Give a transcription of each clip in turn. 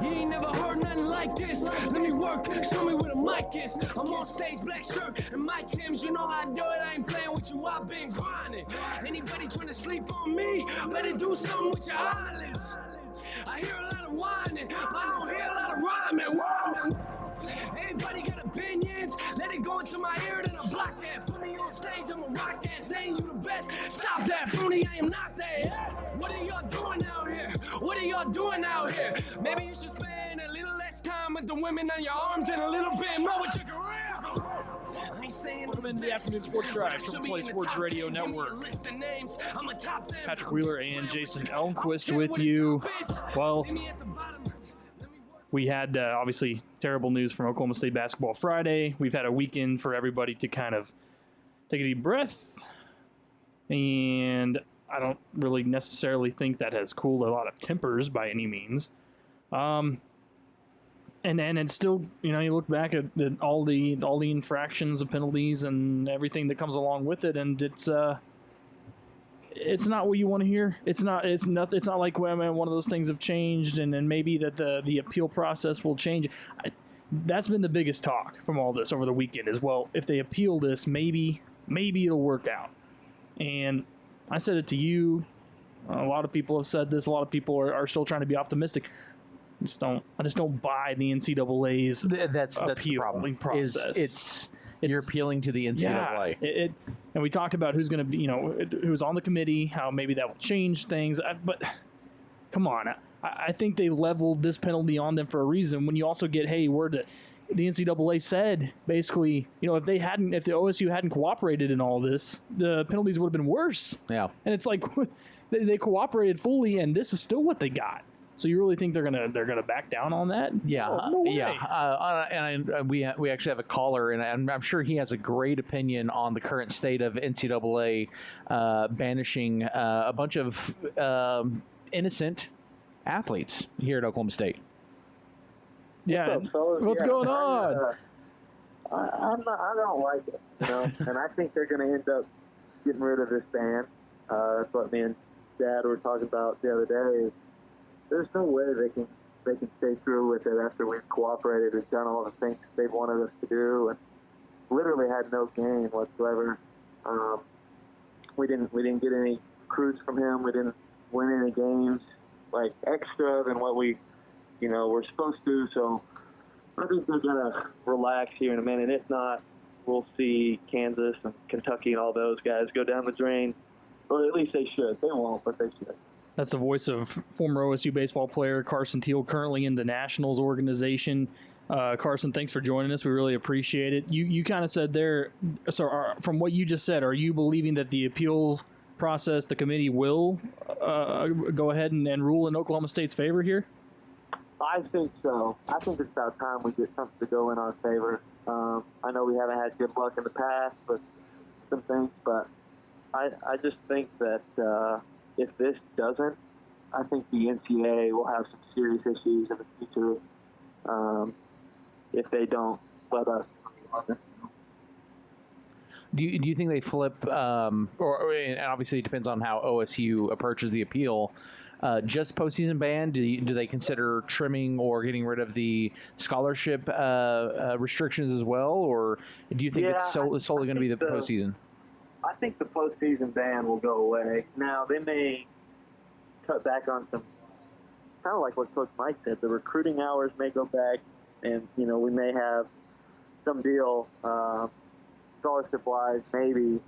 You ain't never heard nothing like this. Let me work, show me where the mic is. I'm on stage, black shirt and my Timbs. You know how I do it, I ain't playing with you, I've been grinding. Anybody trying to sleep on me, better do something with your eyelids. I hear a lot of whining, but I don't hear a lot of rhyming. Whoa. Everybody got opinions, let it go into my ear, then I block that. Put me on stage, I'ma rock that, saying you the best. Stop that, phony, I am not that. What are y'all doing out here? What are y'all doing out here? Maybe you should spend a little less time with the women on your arms and a little bit more with your career. I ain't saying Welcome into the Afternoon Sports Drive from Play Sports Radio Network. Patrick Wheeler and Jason Elmquist with you. Well, we had obviously terrible news from Oklahoma State basketball Friday. We've had a weekend for everybody to kind of take a deep breath, and I don't really necessarily think that has cooled a lot of tempers by any means. And it's still, you look back at all the infractions, the penalties, and everything that comes along with it, and it's not what you want to hear. It's not like, well, man, one of those things have changed, and maybe that the appeal process will change. That's been the biggest talk from all this over the weekend as well. If they appeal this, maybe it'll work out. And I said it to you. A lot of people have said this. A lot of people are still trying to be optimistic. I just don't buy the NCAA's that's the problem. Process. You're appealing to the NCAA. Yeah, and we talked about who's going to be, who's on the committee, how maybe that will change things. But come on, I think they leveled this penalty on them for a reason. When you also get, hey, the NCAA said basically, if the OSU hadn't cooperated in all this, the penalties would have been worse. Yeah, and it's like they cooperated fully, and this is still what they got. So you really think they're gonna back down on that? Yeah, no way. Yeah. And we actually have a caller, and I'm sure he has a great opinion on the current state of NCAA banishing a bunch of innocent athletes here at Oklahoma State. Yeah, what's going on? I don't like it, and I think they're going to end up getting rid of this ban. That's what me and Dad were talking about the other day. There's no way they can stay through with it after we've cooperated and done all the things they've wanted us to do, and literally had no gain whatsoever. We didn't get any recruits from him. We didn't win any games like extra than what we we're supposed to. So I think they're gonna relax here in a minute. If not, we'll see Kansas and Kentucky and all those guys go down the drain, or at least they should. They won't, but they should. That's the voice of former OSU baseball player Carson Teel, currently in the Nationals organization. Carson, thanks for joining us. We really appreciate it. You kind of said there, so from what you just said, are you believing that the appeals process, the committee will go ahead and rule in Oklahoma State's favor here? I think so. I think it's about time we get something to go in our favor. I know we haven't had good luck in the past with some things, but I just think that if this doesn't, I think the NCAA will have some serious issues in the future if they don't let us. Do you think they flip, or and obviously it depends on how OSU approaches the appeal, just postseason ban? Do they consider trimming or getting rid of the scholarship restrictions as well, or do you think it's solely going to be the postseason? I think the postseason ban will go away. Now, they may cut back on some, kind of like what Coach Mike said, the recruiting hours may go back, and, we may have some deal scholarship-wise, maybe,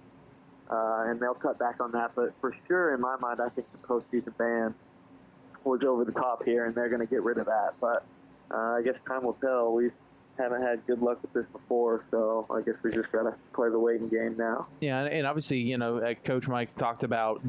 and they'll cut back on that. But for sure, in my mind, I think the postseason ban was over the top here, and they're going to get rid of that. But I guess time will tell. We haven't had good luck with this before, so I guess we just got to play the waiting game now. Yeah, and obviously, Coach Mike talked about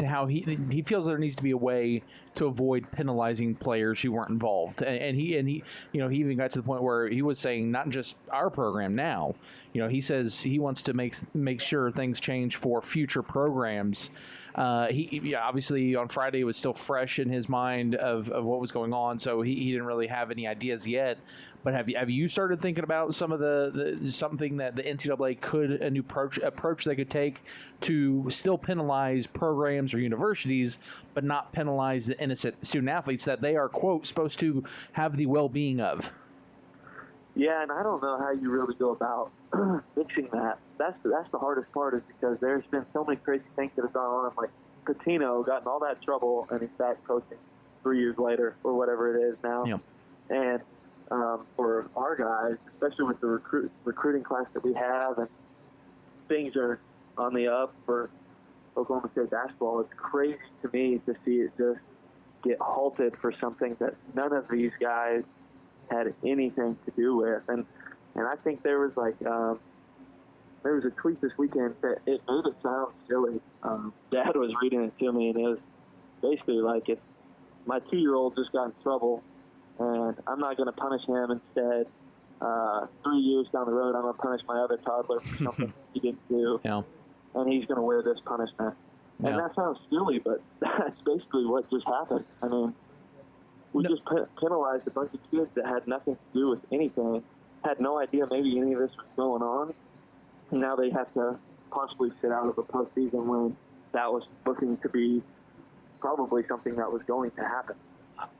how he feels there needs to be a way to avoid penalizing players who weren't involved, and he he even got to the point where he was saying not just our program now, he says he wants to make sure things change for future programs, Yeah, obviously on Friday it was still fresh in his mind of what was going on, so he didn't really have any ideas yet. But have you started thinking about some of the something that the NCAA could a new approach they could take to still penalize programs or universities, but not penalize the innocent student athletes that they are, quote, supposed to have the well-being of? Yeah, and I don't know how you really go about fixing that. That's the hardest part, is because there's been so many crazy things that have gone on. Like Patino got in all that trouble, and he's back coaching 3 years later or whatever it is now. Yeah. And for our guys, especially with the recruiting class that we have, and things are on the up for Oklahoma State basketball, it's crazy to me to see it just get halted for something that none of these guys had anything to do with. And I think there was there was a tweet this weekend that it made it sound silly. Dad was reading it to me, and it was basically like, if my 2-year-old just got in trouble and I'm not going to punish him, instead 3 years down the road I'm going to punish my other toddler for something he didn't do. Yeah. And he's going to wear this punishment. And that sounds silly, but that's basically what just happened. I mean, we just penalized a bunch of kids that had nothing to do with anything, had no idea maybe any of this was going on. And now they have to possibly sit out of the postseason when that was looking to be probably something that was going to happen.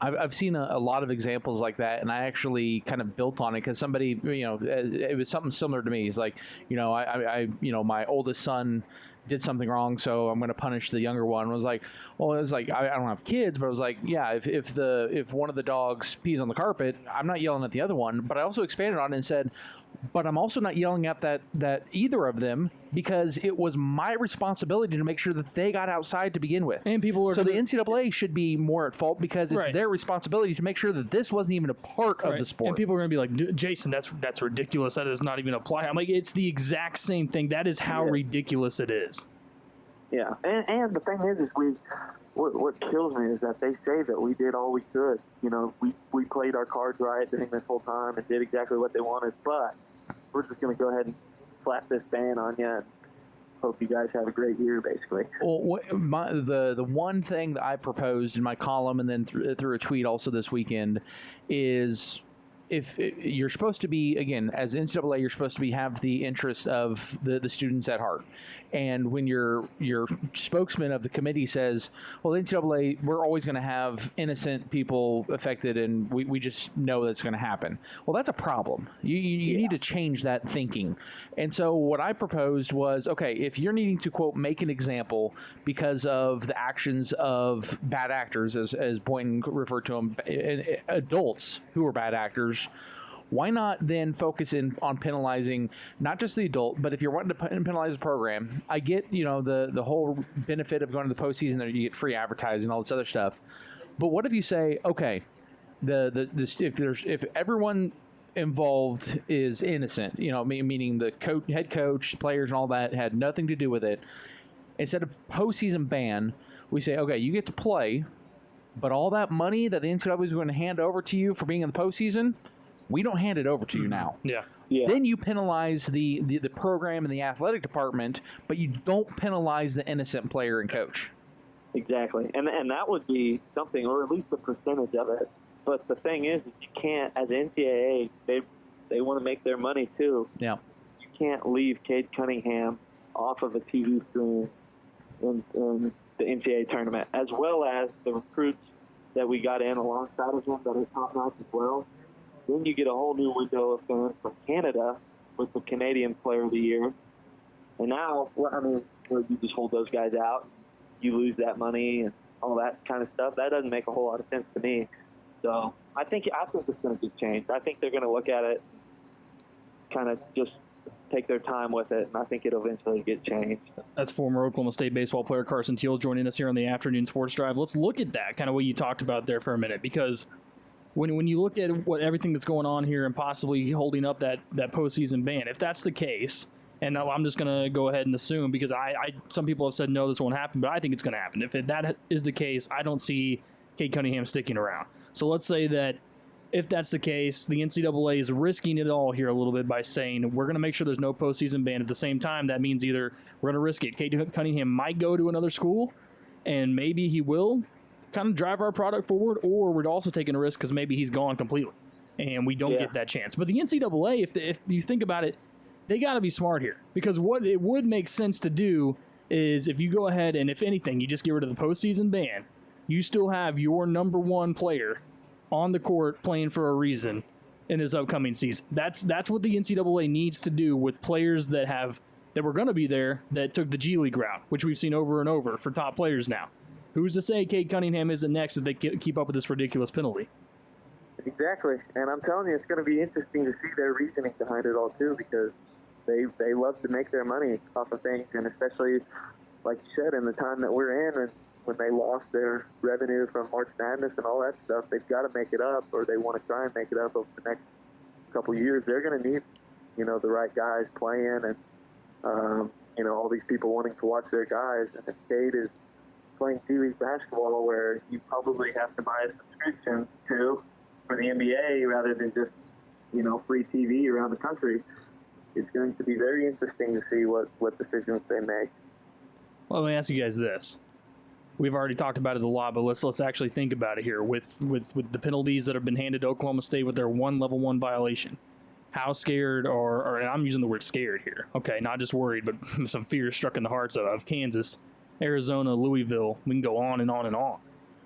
I've seen a lot of examples like that, and I actually kind of built on it because somebody, it was something similar to me. It's like, I my oldest son did something wrong, so I'm going to punish the younger one. I was like, well, it was like, I don't have kids, but I was like, yeah, if one of the dogs pees on the carpet, I'm not yelling at the other one. But I also expanded on it and said, but I'm also not yelling at that either of them, because it was my responsibility to make sure that they got outside to begin with. And people are so the NCAA should be more at fault, because it's Right. their responsibility to make sure that this wasn't even a part of the sport. And people are going to be like, Jason, that's ridiculous. That does not even apply. I'm like, it's the exact same thing. That is how ridiculous it is. Yeah, and the thing is what kills me is that they say that we did all we could. We played our cards right during this whole time and did exactly what they wanted, but we're just going to go ahead and slap this ban on you and hope you guys have a great year, basically. Well, the one thing that I proposed in my column and then through a tweet also this weekend is, if you're supposed to be, again, as NCAA, you're supposed to have the interest of the students at heart. And when your spokesman of the committee says, well, the NCAA, we're always going to have innocent people affected, and we just know that's going to happen. Well, that's a problem. You need to change that thinking. And so what I proposed was, okay, if you're needing to, quote, make an example because of the actions of bad actors, as Boynton referred to them, adults who are bad actors, why not then focus on penalizing not just the adult, but if you're wanting to penalize the program, I get, the whole benefit of going to the postseason, that you get free advertising and all this other stuff. But what if you say, okay, if everyone involved is innocent, meaning the head coach, players, and all that had nothing to do with it, instead of postseason ban, we say, okay, you get to play, but all that money that the NCAA is going to hand over to you for being in the postseason, we don't hand it over to you now. Yeah. Then you penalize the program and the athletic department, but you don't penalize the innocent player and coach. Exactly. And that would be something, or at least a percentage of it. But the thing is, you can't, as NCAA, they want to make their money too. Yeah. You can't leave Cade Cunningham off of a TV screen in the NCAA tournament, as well as the recruits that we got in alongside of him that are top-notch as well. Then you get a whole new window of fans from Canada with the Canadian Player of the Year. And now, you just hold those guys out, you lose that money and all that kind of stuff. That doesn't make a whole lot of sense to me. So I think it's going to get changed. I think they're going to look at it, kind of just take their time with it, and I think it'll eventually get changed. That's former Oklahoma State baseball player Carson Teel joining us here on the Afternoon Sports Drive. Let's look at that, kind of what you talked about there for a minute, because when you look at everything that's going on here and possibly holding up that postseason ban, if that's the case, and I'm just going to go ahead and assume, because some people have said no, this won't happen, but I think it's going to happen. If that is the case, I don't see Cade Cunningham sticking around. So let's say that if that's the case, the NCAA is risking it all here a little bit by saying we're going to make sure there's no postseason ban. At the same time, that means either we're going to risk it. Cade Cunningham might go to another school, and maybe he will kind of drive our product forward, or we're also taking a risk because maybe he's gone completely and we don't get that chance. But the NCAA, if you think about it, they got to be smart here, because what it would make sense to do is if you go ahead and, if anything, you just get rid of the postseason ban, you still have your number one player on the court playing for a reason in this upcoming season. That's what the NCAA needs to do with players that were going to be there that took the G League route, which we've seen over and over for top players now. Who's to say Cade Cunningham isn't next if they keep up with this ridiculous penalty? Exactly, and I'm telling you, it's going to be interesting to see their reasoning behind it all too, because they love to make their money off of things, and especially, like you said, in the time that we're in, and when they lost their revenue from March Madness and all that stuff, they've got to make it up, or they want to try and make it up over the next couple of years. They're going to need, the right guys playing, and all these people wanting to watch their guys. And if Cade is playing G League basketball, where you probably have to buy a subscription to for the NBA rather than just free TV around the country, it's going to be very interesting to see what decisions they make. Well, let me ask you guys this. We've already talked about it a lot, but let's actually think about it here. With the penalties that have been handed to Oklahoma State with their one level 1 violation, how scared, or I'm using the word scared here, okay, not just worried, but some fear struck in the hearts of Kansas, Arizona, Louisville, we can go on and on and on,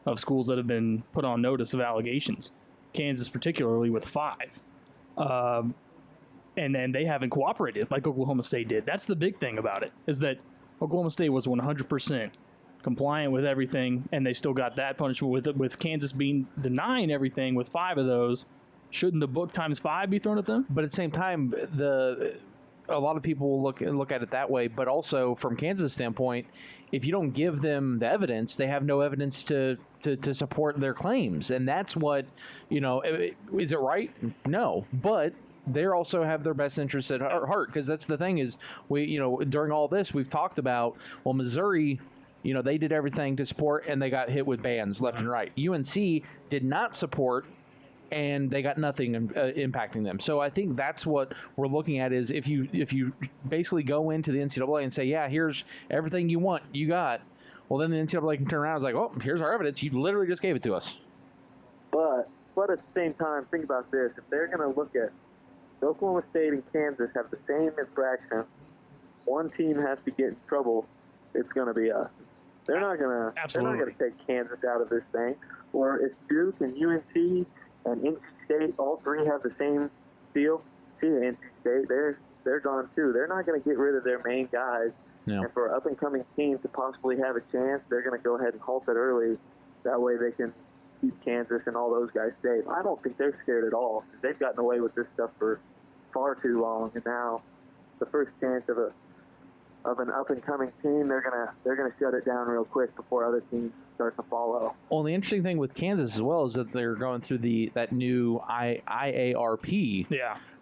of schools that have been put on notice of allegations. Kansas particularly with 5. And then they haven't cooperated like Oklahoma State did. That's the big thing about it, is that Oklahoma State was 100% compliant with everything, and they still got that punishment with Kansas being denying everything with 5 of those. Shouldn't the book times 5 be thrown at them? But at the same time, a lot of people will look at it that way. But also from Kansas' standpoint, if you don't give them the evidence, they have no evidence to support their claims, and that's what is it right? No, but they also have their best interests at heart, because that's the thing is during all this we've talked about, well, Missouri, they did everything to support and they got hit with bans left and right. UNC did not support and they got nothing impacting them. So I think that's what we're looking at, is if you basically go into the NCAA and say, yeah, here's everything you want, you got, well, then the NCAA can turn around and it's like, oh, here's our evidence. You literally just gave it to us. But at the same time, think about this. If they're going to look at Oklahoma State and Kansas have the same infraction, one team has to get in trouble, it's going to be us. They're not going to take Kansas out of this thing. Or if Duke and UNC and NC State, all three have the same deal, see, NC State, they're gone too. They're not going to get rid of their main guys. No. And for an up-and-coming team to possibly have a chance, they're going to go ahead and halt it early. That way they can keep Kansas and all those guys safe. I don't think they're scared at all. They've gotten away with this stuff for far too long, and now the first chance of an up-and-coming team, they're gonna shut it down real quick before other teams start to follow. Well, the interesting thing with Kansas as well is that they're going through that new IARP,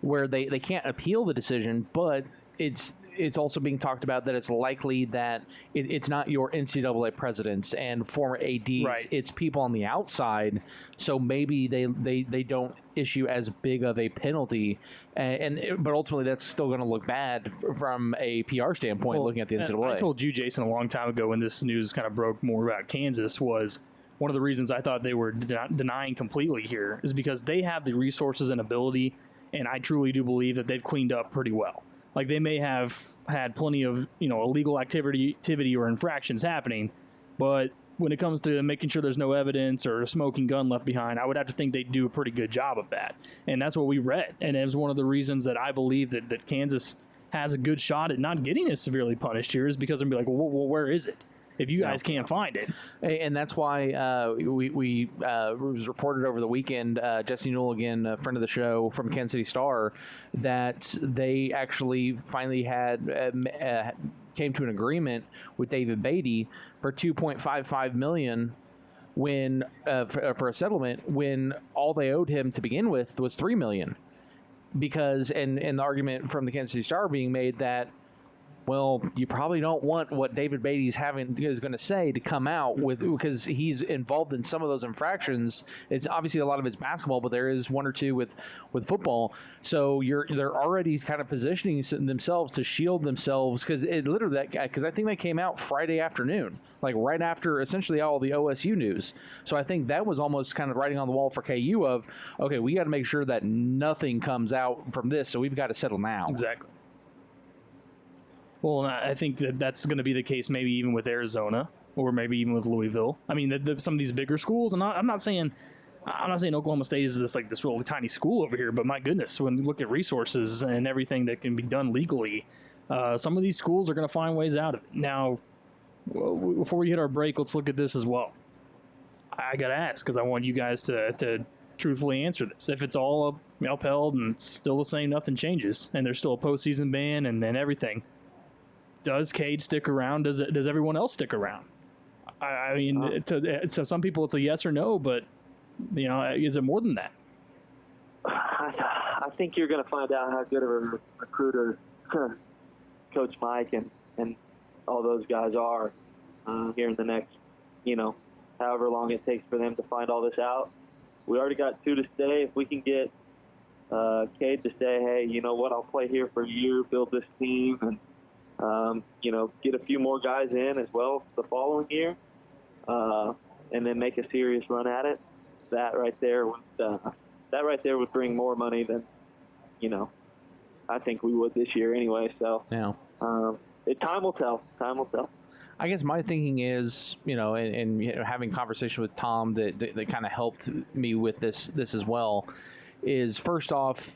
where they can't appeal the decision, but it's also being talked about that it's likely that it's not your NCAA presidents and former ADs. Right. It's people on the outside. So maybe they don't issue as big of a penalty, but ultimately that's still going to look bad from a PR standpoint. Looking at the NCAA, I told you, Jason, a long time ago when this news kind of broke more about Kansas, was one of the reasons I thought they were denying completely here is because they have the resources and ability, and I truly do believe that they've cleaned up pretty well. Like, they may have had plenty of, illegal activity or infractions happening, but when it comes to making sure there's no evidence or a smoking gun left behind, I would have to think they do a pretty good job of that. And that's what we read. And it was one of the reasons that I believe that Kansas has a good shot at not getting as severely punished here, is because they'll be like, well, where is it? If you guys can't find it. And that's why we was reported over the weekend, Jesse Newell, again, a friend of the show from Kansas City Star, that they actually finally had came to an agreement with David Beatty for $2.55 million when for a settlement, when all they owed him to begin with was $3 million. Because and the argument from the Kansas City Star being made that Well, you probably don't want what David Beatty's is going to say to come out with, because he's involved in some of those infractions. It's obviously a lot of it's basketball, but there is one or two with football. So they're already kind of positioning themselves to shield themselves, because I think they came out Friday afternoon, like right after essentially all the OSU news. So I think that was almost kind of writing on the wall for KU of, okay, we got to make sure that nothing comes out from this, so we've got to settle now. Exactly. Well, I think that's going to be the case maybe even with Arizona, or maybe even with Louisville. I mean, some of these bigger schools, and I'm not saying Oklahoma State is this really tiny school over here, but my goodness, when you look at resources and everything that can be done legally, some of these schools are going to find ways out of it. Now, before we hit our break, let's look at this as well. I got to ask, because I want you guys to truthfully answer this. If it's all upheld and it's still the same, nothing changes, and there's still a postseason ban and everything, does Cade stick around? Does everyone else stick around? I mean, to some people it's a yes or no, but is it more than that? I think you're going to find out how good of a recruiter Coach Mike and all those guys are here in the next, however long it takes for them to find all this out. We already got 2 to stay. If we can get Cade to say, hey, you know what, I'll play here for a year, build this team, and get a few more guys in as well the following year, and then make a serious run at it. That right there would bring more money than, I think we would this year anyway. So yeah, time will tell. Time will tell. I guess my thinking is, and having conversation with Tom that kind of helped me with this as well, is first off,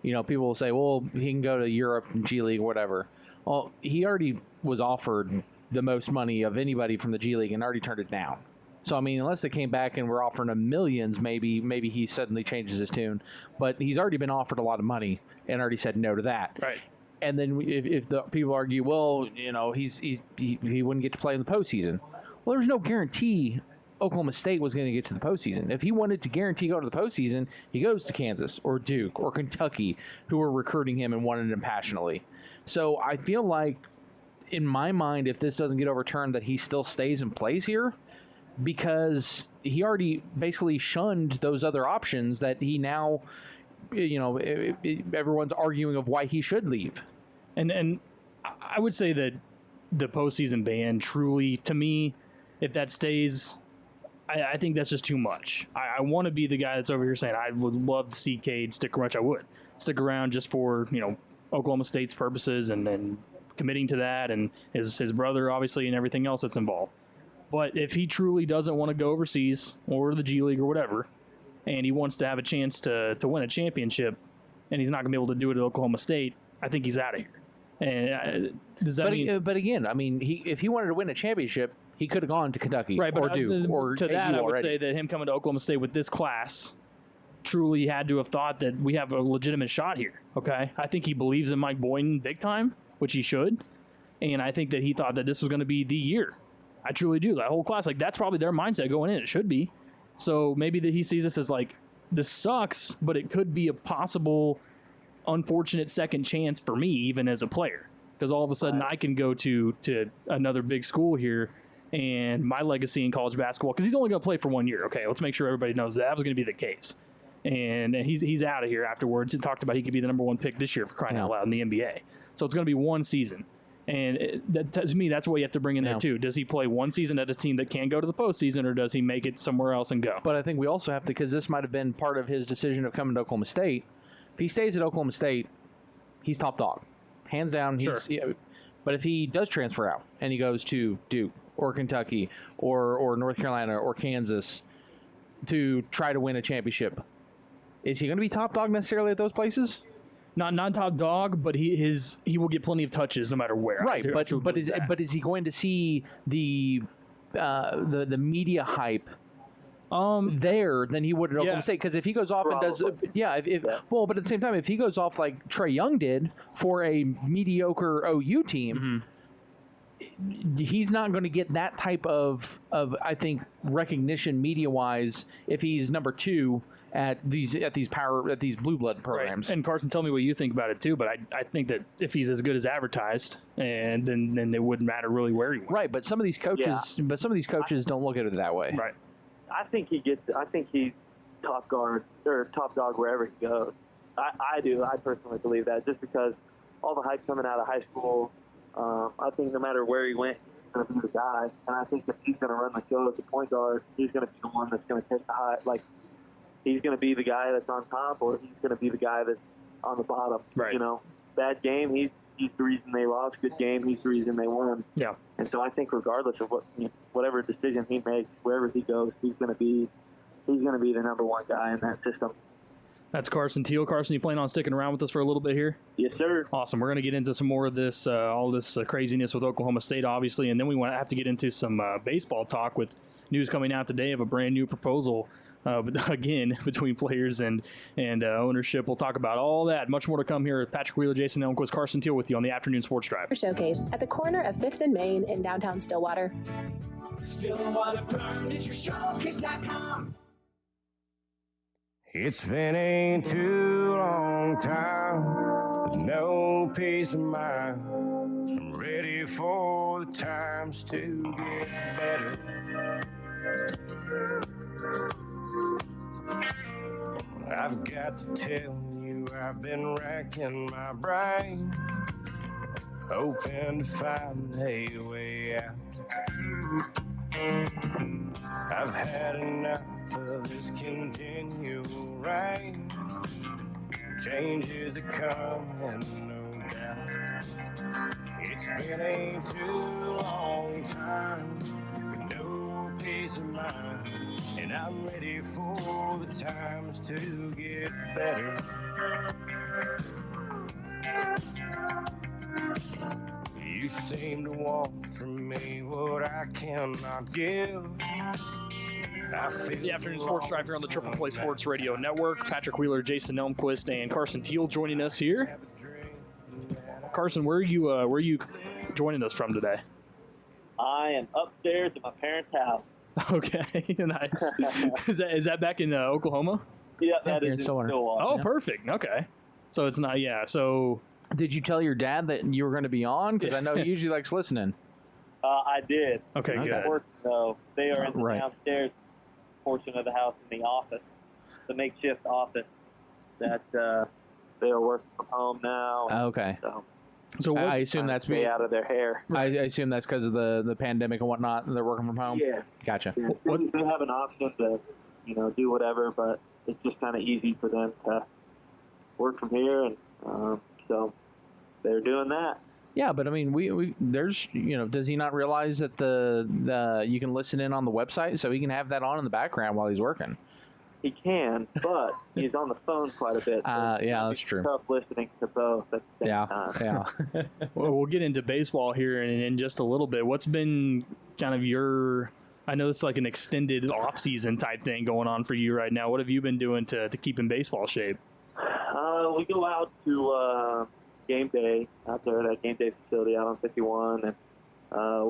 people will say, well, he can go to Europe and G League or whatever. Well, he already was offered the most money of anybody from the G League and already turned it down. So, I mean, unless they came back and were offering him millions, maybe he suddenly changes his tune. But he's already been offered a lot of money and already said no to that. Right. And then if the people argue, well, he wouldn't get to play in the postseason. Well, there's no guarantee Oklahoma State was going to get to the postseason. If he wanted to guarantee go to the postseason, he goes to Kansas or Duke or Kentucky, who are recruiting him and wanted him passionately. So I feel like, in my mind, if this doesn't get overturned, that he still stays and plays here, because he already basically shunned those other options that he now, everyone's arguing of why he should leave. And I would say that the postseason ban truly, to me, if that stays, I think that's just too much. I want to be the guy that's over here saying I would love to see Cade stick around. I would stick around just for, Oklahoma State's purposes and committing to that, and his brother, obviously, and everything else that's involved. But if he truly doesn't want to go overseas or the G League or whatever, and he wants to have a chance to win a championship, and he's not going to be able to do it at Oklahoma State, I think he's out of here. And does that mean? But again, I mean, if he wanted to win a championship, he could have gone to Kentucky, right, or Duke, or to that. KU I would already. say that him coming to Oklahoma State with this class truly had to have thought that we have a legitimate shot here. Okay, I think he believes in Mike Boynton big time, which he should, and I think that he thought that this was going to be the year. I truly do. That whole class, that's probably their mindset going in. It should be. So maybe that he sees this as this sucks, but it could be a possible unfortunate second chance for me, even as a player, because all of a sudden I can go to another big school here, and my legacy in college basketball, because he's only going to play for 1 year. Okay, let's make sure everybody knows that was going to be the case. And he's out of here afterwards. He talked about he could be the number 1 pick this year, for crying out loud, in the NBA. So it's going to be 1 season. And to me, that's what you have to bring in there, too. Does he play 1 season at a team that can go to the postseason, or does he make it somewhere else and go? But I think we also have to, because this might have been part of his decision of coming to Oklahoma State. If he stays at Oklahoma State, he's top dog. Hands down. Sure. But if he does transfer out and he goes to Duke or Kentucky or North Carolina or Kansas to try to win a championship, is he going to be top dog necessarily at those places? Not top dog, but he will get plenty of touches no matter where. Right, but is he going to see the media hype there than he would at Oklahoma State? Because if he goes off and does but at the same time, if he goes off like Trae Young did for a mediocre OU team, he's not going to get that type of I think recognition media wise if he's number 2 at these blue blood programs. Right. And Carson, tell me what you think about it too. But I think that if he's as good as advertised, and then it wouldn't matter really where he went. Right, but some of these coaches, don't look at it that way. Right. I think he's top guard or top dog wherever he goes. I do. I personally believe that just because all the hype coming out of high school. I think no matter where he went, he's going to be the guy. And I think if he's going to run the show as a point guard, he's going to be the one that's going to take the high. Like, he's going to be the guy that's on top, or he's going to be the guy that's on the bottom. Right. You know, bad game, he's the reason they lost. Good game, he's the reason they won. Yeah. And so I think regardless of whatever decision he makes, wherever he goes, he's going to be the number 1 guy in that system. That's Carson Teel. Carson, you plan on sticking around with us for a little bit here? Yes, sir. Awesome. We're going to get into some more of this, all this craziness with Oklahoma State, obviously, and then we want to have to get into some baseball talk with news coming out today of a brand new proposal, again, between players and ownership. We'll talk about all that. Much more to come here. Patrick Wheeler, Jason Elmquist, Carson Teel with you on the Afternoon Sports Drive. Showcase at the corner of 5th and Main in downtown Stillwater. StillwaterFurnitureShowcase.com. It's been a too long time with no peace of mind. I'm ready for the times to get better. I've got to tell you, I've been racking my brain, hoping to find a way out. I've had enough of this continual rain. Changes are coming, no doubt. It's been a too long time with no peace of mind, and I'm ready for the times to get better. You seem to want from me what I cannot give. It's the Afternoon Sports Drive here on the Triple Play Sports Radio Network. Patrick Wheeler, Jason Elmquist, and Carson Teel joining us here. Carson, where are you joining us from today? I am upstairs at my parents' house. Okay, nice. Is that back in Oklahoma? Yeah, that here is in in Stillwater. Stillwater. Oh, perfect. Okay, so it's not. Yeah, so. Did you tell your dad that you were going to be on? Because I know he usually likes listening. I did. Okay, good. Work, though. They are in the Right. downstairs portion of the house in the office, the makeshift office that they are working from home now. Okay. So what, I assume that's stay out of their hair. I assume that's because of the pandemic and whatnot, and they're working from home. Yeah. Gotcha. Yeah. They have an option to, do whatever, but it's just kind of easy for them to work from here, and so they're doing that. Yeah, but I mean, we there's does he not realize that the you can listen in on the website, so he can have that on in the background while he's working? He can, but he's on the phone quite a bit. So Yeah, that's true. Tough listening to both at the same time. Yeah. Well, we'll get into baseball here in just a little bit. What's been kind of your? I know it's like an extended off-season type thing going on for you right now. What have you been doing to keep in baseball shape? We go out to game day out there at that game day facility out on 51, and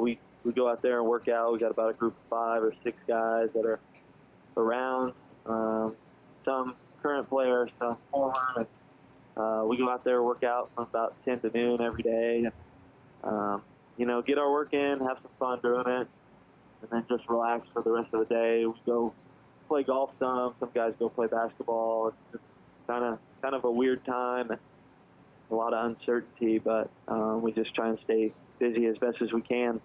we go out there and work out. We got about a group of 5 or 6 guys that are around. Some current players, some former. And, we go out there and work out from about 10 to noon every day. And, get our work in, have some fun doing it, and then just relax for the rest of the day. We go play golf some guys go play basketball. It's just kind of a weird time, and a lot of uncertainty, but we just try and stay busy as best as we can.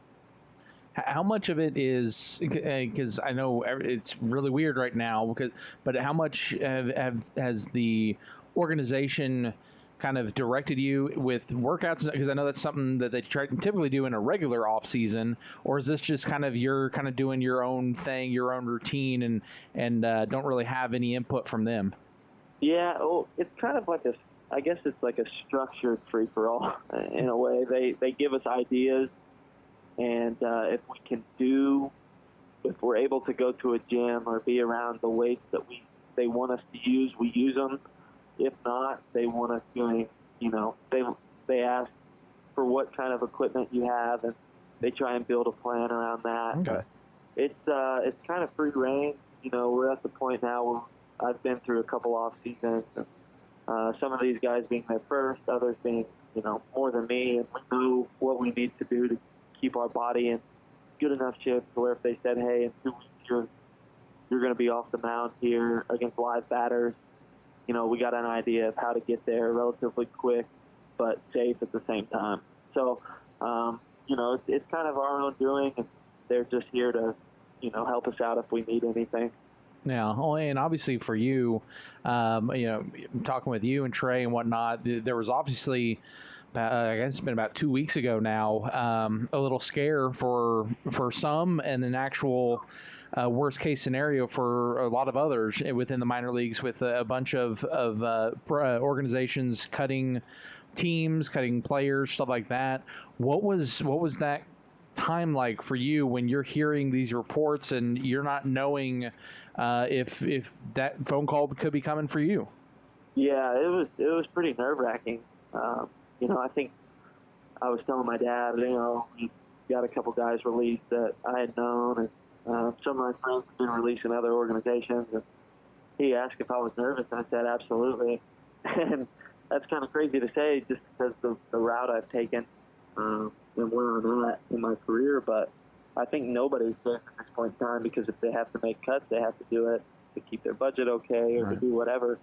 How much of it is, because I know it's really weird right now, but how much has the organization kind of directed you with workouts? Because I know that's something that they typically do in a regular off season, or is this just kind of you're kind of doing your own thing, your own routine, and don't really have any input from them? Yeah, well, it's kind of like I guess it's like a structured free-for-all in a way. They give us ideas, and if we're able to go to a gym or be around the weights that they want us to use, we use them. If not, they want us doing, they ask for what kind of equipment you have, and they try and build a plan around that. Okay. It's kind of free reign. You know, we're at the point now where I've been through a couple off seasons. Some of these guys being there first, others being, you know, more than me, and we know what we need to do to keep our body in good enough shape to where if they said, hey, in 2 weeks you're going to be off the mound here against live batters, you know, we got an idea of how to get there relatively quick but safe at the same time. So, you know, it's kind of our own doing, and they're just here to, you know, help us out if we need anything. Now, and obviously for you, you know, talking with you and Trey and whatnot, there was obviously, I guess it's been about 2 weeks ago now, a little scare for some, and an actual worst case scenario for a lot of others within the minor leagues, with a bunch of organizations cutting teams, cutting players, stuff like that. What was that time like for you when you're hearing these reports and you're not knowing if that phone call could be coming for you? Yeah, it was pretty nerve-wracking. You know, I think I was telling my dad, you know, we got a couple guys released that I had known, and some of my friends have been released in other organizations, and he asked if I was nervous, and I said absolutely. And that's kind of crazy to say just because of the route I've taken and where I'm at in my career, but I think nobody's safe at this point in time, because if they have to make cuts, they have to do it to keep their budget okay, or right, to do whatever.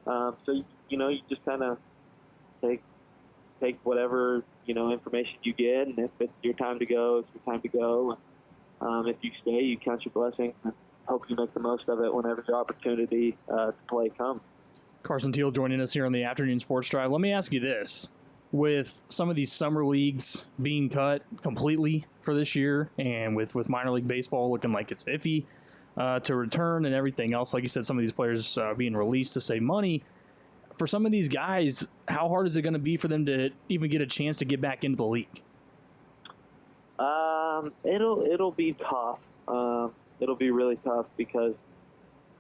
So, you know, you just kind of take whatever, you know, information you get, and if it's your time to go, it's your time to go. And if you stay, you count your blessings and hope you make the most of it whenever the opportunity to play comes. Carson Teel joining us here on the Afternoon Sports Drive. Let me ask you this. With some of these summer leagues being cut completely for this year, and with minor league baseball looking like it's iffy to return and everything else, like you said, some of these players being released to save money, for some of these guys, how hard is it going to be for them to even get a chance to get back into the league? It'll be tough. It'll be really tough because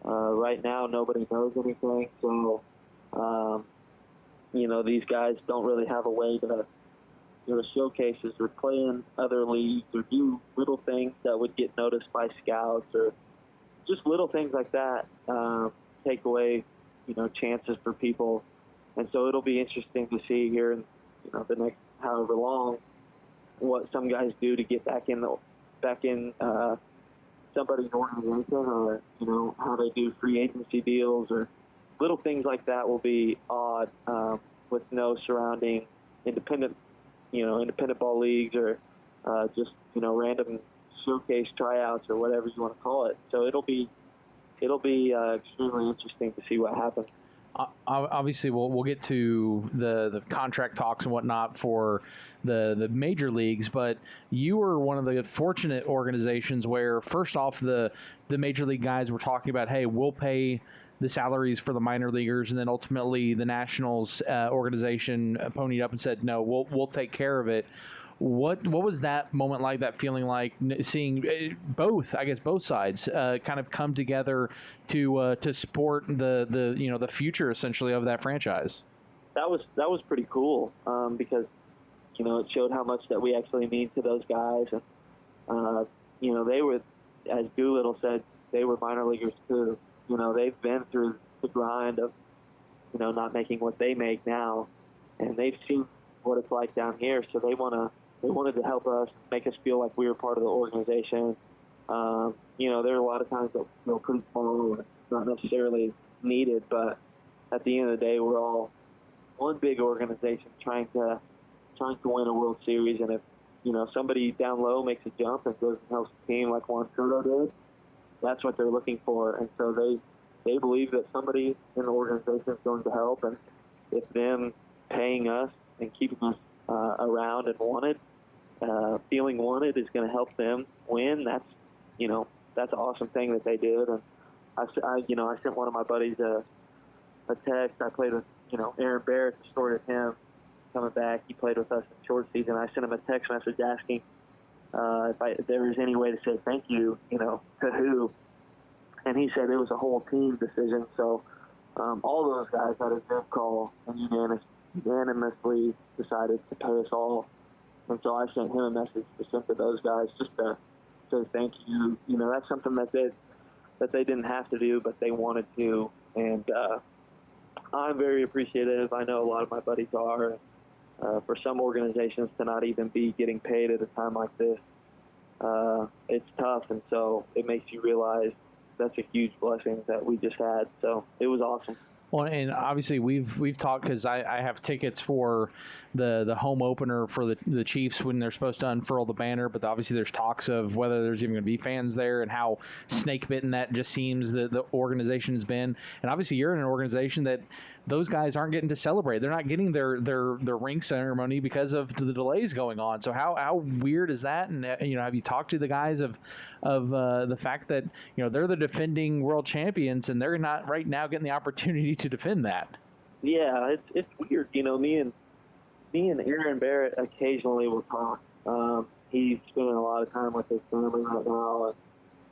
right now nobody knows anything. So, you know, these guys don't really have a way to, you know, showcases or play in other leagues or do little things that would get noticed by scouts, or just little things like that take away, you know, chances for people. And so it'll be interesting to see here in, you know, the next however long, what some guys do to get back in somebody's organization, or, you know, how they do free agency deals, or little things like that will be odd with no surrounding independent ball leagues, or just, you know, random showcase tryouts, or whatever you want to call it. So it'll be extremely interesting to see what happens. Obviously, we'll get to the contract talks and whatnot for the major leagues, but you were one of the fortunate organizations where, first off, the major league guys were talking about, hey, we'll pay the salaries for the minor leaguers, and then ultimately the Nationals organization ponied up and said, no, we'll take care of it. What was that moment like, that feeling like, seeing both sides kind of come together to support the you know, the future essentially of that franchise? That was pretty cool because, you know, it showed how much that we actually mean to those guys, and you know, they were, as Doolittle said, they were minor leaguers too. You know, they've been through the grind of, you know, not making what they make now, and they've seen what it's like down here, so they wanted to help us, make us feel like we were part of the organization. You know, there are a lot of times that feel pretty small and not necessarily needed, but at the end of the day, we're all one big organization trying to win a World Series. And if, you know, somebody down low makes a jump and goes and helps the team like Juan Soto did, that's what they're looking for. And so they believe that somebody in the organization is going to help, and if them paying us and keeping us around and wanted, feeling wanted, is going to help them win, that's, you know, that's an awesome thing that they did. And I sent one of my buddies a text. I played with, you know, Aaron Barrett, the story of him coming back. He played with us in short season. I sent him a text message asking if there was any way to say thank you, you know, to who. And he said it was a whole team decision. So all those guys had a Zoom call and unanimously decided to pay us all And so I sent him a message to send to those guys just to say thank you. You know, that's something that they didn't have to do, but they wanted to. And I'm very appreciative. I know a lot of my buddies are. For some organizations to not even be getting paid at a time like this, it's tough. And so it makes you realize that's a huge blessing that we just had. So it was awesome. Well, and obviously we've talked, because I have tickets for the home opener for the Chiefs when they're supposed to unfurl the banner, but obviously there's talks of whether there's even going to be fans there and how snake bitten that just seems the organization's been. And obviously you're in an organization that those guys aren't getting to celebrate. They're not getting their ring ceremony because of the delays going on. So how weird is that? And have you talked to the guys of the fact that they're the defending world champions and they're not right now getting the opportunity to defend that? Yeah, it's weird. Me and Aaron Barrett occasionally will talk. He's spending a lot of time with his family right now.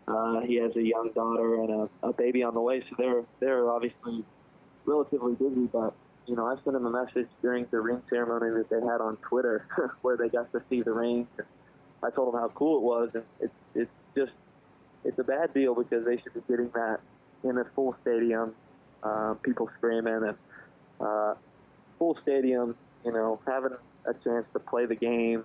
And, he has a young daughter and a baby on the way, so they're obviously relatively busy. But I sent him a message during the ring ceremony that they had on Twitter, where they got to see the ring. I told him how cool it was, and it's a bad deal because they should be getting that in a full stadium, people screaming and full stadium. Having a chance to play the game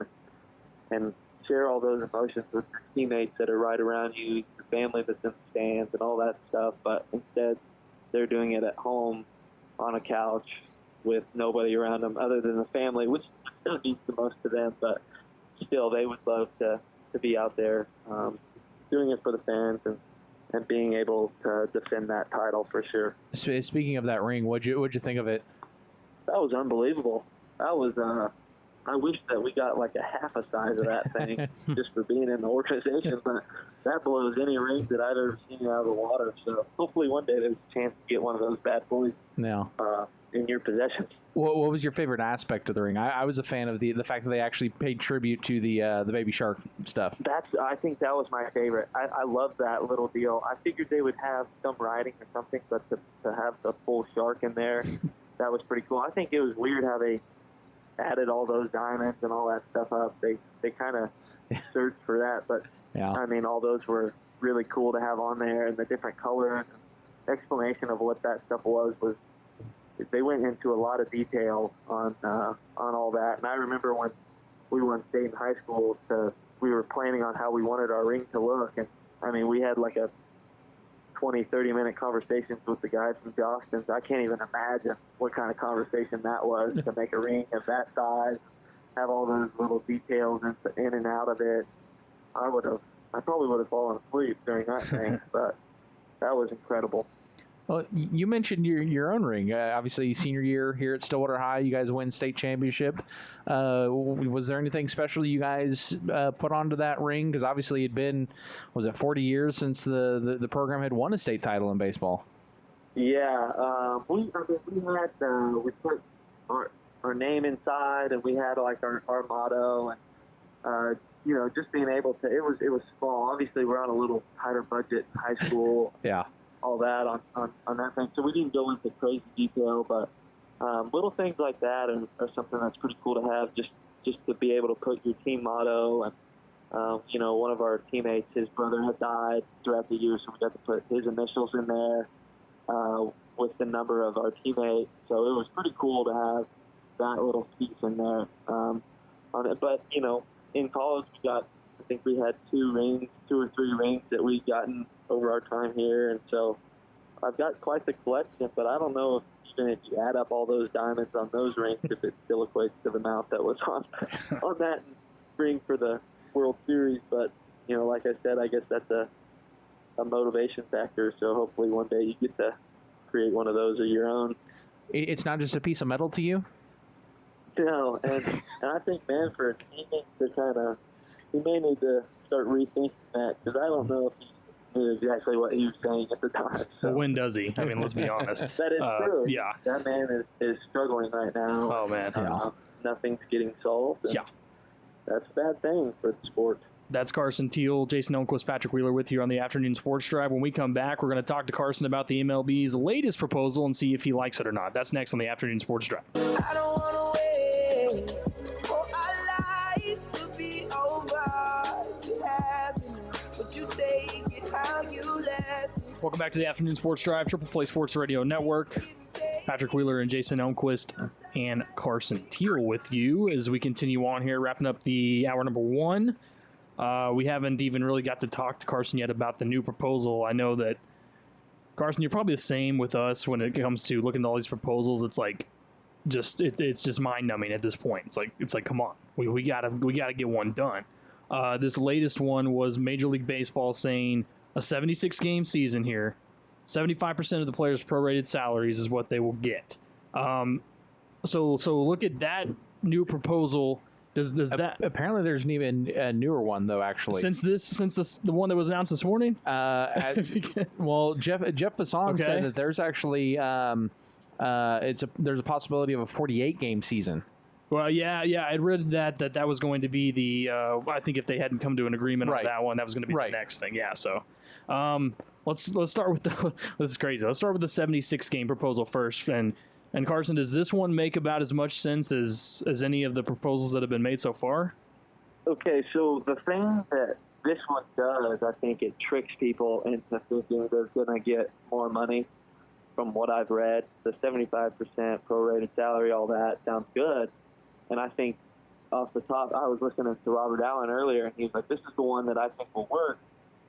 and share all those emotions with your teammates that are right around you, your family that's in the stands and all that stuff. But instead, they're doing it at home on a couch with nobody around them other than the family, which still means the most to them. But still, they would love to be out there doing it for the fans and being able to defend that title for sure. Speaking of that ring, what'd you think of it? That was unbelievable. That was, I wish that we got like a half a size of that thing just for being in the organization, but that blows any ring that I've ever seen out of the water. So hopefully one day there's a chance to get one of those bad boys in your possession. What was your favorite aspect of the ring? I was a fan of the fact that they actually paid tribute to the Baby Shark stuff. I think that was my favorite. I love that little deal. I figured they would have some writing or something, but to have the full shark in there, that was pretty cool. I think it was weird how they added all those diamonds and all that stuff up. They kind of searched for that, but I mean, all those were really cool to have on there, and the different colors. Explanation of what that stuff was they went into a lot of detail on all that. And I remember when we were in state in high school, we were planning on how we wanted our ring to look, and I mean, we had like a 20-30 minute conversations with the guys from Johnston's. I can't even imagine what kind of conversation that was to make a ring of that size, have all those little details in and out of it. I probably would have fallen asleep during that thing, but that was incredible. Well, you mentioned your own ring. Obviously, senior year here at Stillwater High, you guys win state championship. Was there anything special you guys put onto that ring? Because obviously it'd been, 40 years since the program had won a state title in baseball? Yeah, we put our name inside, and we had like our motto, and just being able to. It was small. Obviously, we're on a little tighter budget in high school. Yeah. All that on that thing. So we didn't go into crazy detail, but little things like that are something that's pretty cool to have, just to be able to put your team motto. And, one of our teammates, his brother had died throughout the year, so we got to put his initials in there with the number of our teammates. So it was pretty cool to have that little piece in there on it. But, in college, I think we had 2 or 3 rings that we'd gotten over our time here, and so I've got quite the collection, but I don't know if you add up all those diamonds on those rings, if it still equates to the amount that was on that ring for the World Series. But, like I said, I guess that's a motivation factor, so hopefully one day you get to create one of those of your own. It's not just a piece of metal to you? No, and I think, man, for a teammate to he may need to start rethinking that, because I don't know if he knew exactly what he was saying at the time. So. Well, when does he? I mean, let's be honest. That is true. Yeah. That man is struggling right now. Oh, man. Nothing's getting solved. Yeah. That's a bad thing for the sport. That's Carson Teel, Jason Elmquist, Patrick Wheeler with you on the Afternoon Sports Drive. When we come back, we're going to talk to Carson about the MLB's latest proposal and see if he likes it or not. That's next on the Afternoon Sports Drive. I don't want to wait for our life. Welcome back to the Afternoon Sports Drive, Triple Play Sports Radio Network. Patrick Wheeler and Jason Elmquist and Carson Teel with you as we continue on here, wrapping up the hour number 1. We haven't even really got to talk to Carson yet about the new proposal. I know that, Carson, you're probably the same with us when it comes to looking at all these proposals. It's like, it's just mind-numbing at this point. It's like, come on, we gotta get one done. This latest one was Major League Baseball saying a 76-game season here, 75% of the players' prorated salaries is what they will get. So look at that new proposal. Does that apparently there's an even a newer one though? Actually, since the one that was announced this morning. Well, Jeff Passan said that there's actually there's a possibility of a 48-game season. Well, yeah, I'd read that was going to be the. I think if they hadn't come to an agreement on that one, that was going to be the next thing. Yeah, so let's start with the. This is crazy. Let's start with the 76-game proposal first. And Carson, does this one make about as much sense as any of the proposals that have been made so far? Okay, so the thing that this one does, I think it tricks people into thinking they're going to get more money. From what I've read, the 75% prorated salary, all that sounds good. And I think off the top, I was listening to Robert Allen earlier, and he was like, this is the one that I think will work.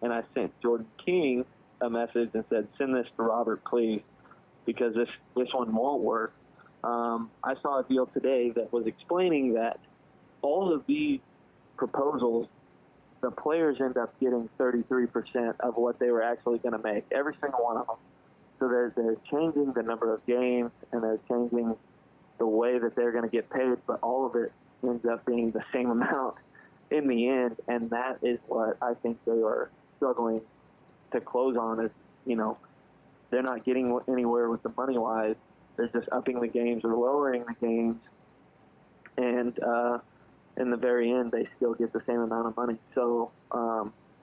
And I sent Jordan King a message and said, send this to Robert, please, because this one won't work. I saw a deal today that was explaining that all of these proposals, the players end up getting 33% of what they were actually going to make, every single one of them. So they're changing the number of games, and they're changing the way that they're going to get paid, but all of it ends up being the same amount in the end, and that is what I think they are struggling to close on is, they're not getting anywhere with the money-wise. They're just upping the games or lowering the games, and in the very end, they still get the same amount of money. So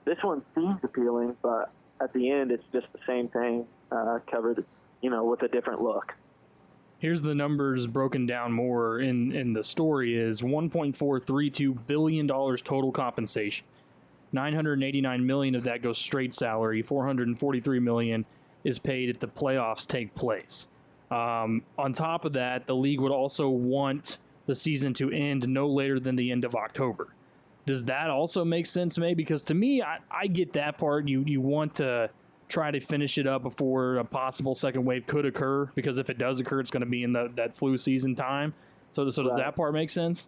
this one seems appealing, but at the end, it's just the same thing covered, with a different look. Here's the numbers broken down more in the story is $1.432 billion total compensation. $989 million of that goes straight salary. $443 million is paid if the playoffs take place. On top of that, the league would also want the season to end no later than the end of October. Does that also make sense, maybe? Because to me, I get that part. You want to try to finish it up before a possible second wave could occur, because if it does occur, it's going to be in that flu season time. So does that part make sense?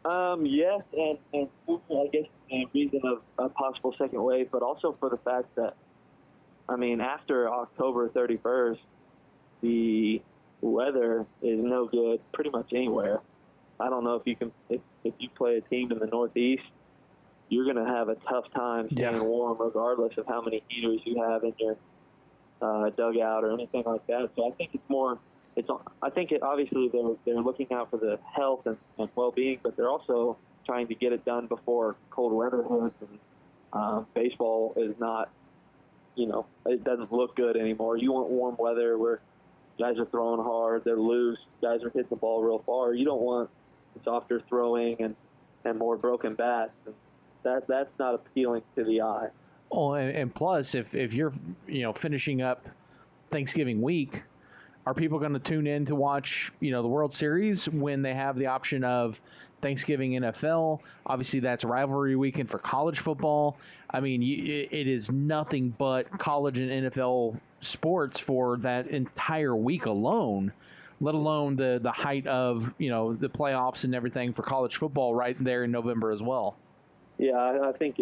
Yes, and I guess the reason of a possible second wave, but also for the fact that, after October 31st, the weather is no good pretty much anywhere. I don't know if you play a team in the Northeast, you're going to have a tough time staying warm regardless of how many heaters you have in your dugout or anything like that. So I think obviously they're looking out for the health and well-being, but they're also trying to get it done before cold weather hits. And baseball is not, it doesn't look good anymore. You want warm weather where guys are throwing hard, they're loose, guys are hitting the ball real far. You don't want softer throwing and more broken bats. And that's not appealing to the eye. Oh, and plus, if you're finishing up Thanksgiving week, are people going to tune in to watch the World Series when they have the option of Thanksgiving NFL? Obviously, that's rivalry weekend for college football. It is nothing but college and NFL sports for that entire week alone, let alone the height of the playoffs and everything for college football right there in November as well. Yeah, I think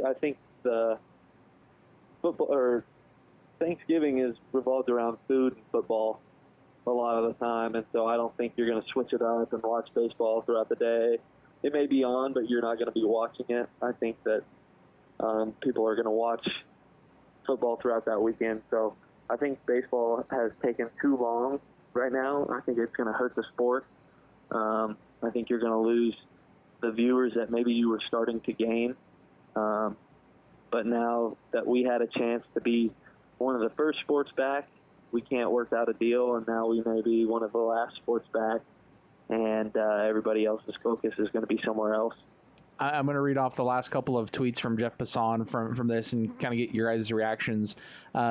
the football or Thanksgiving is revolved around food and football a lot of the time, and so I don't think you're going to switch it up and watch baseball throughout the day. It may be on, but you're not going to be watching it. I think that people are going to watch football throughout that weekend. So I think baseball has taken too long right now. I think it's going to hurt the sport. I think you're going to lose the viewers that maybe you were starting to gain. But now that we had a chance to be one of the first sports back, we can't work out a deal, and now we may be one of the last sports back, and everybody else's focus is going to be somewhere else. I'm going to read off the last couple of tweets from Jeff Passan from this and kind of get your guys' reactions.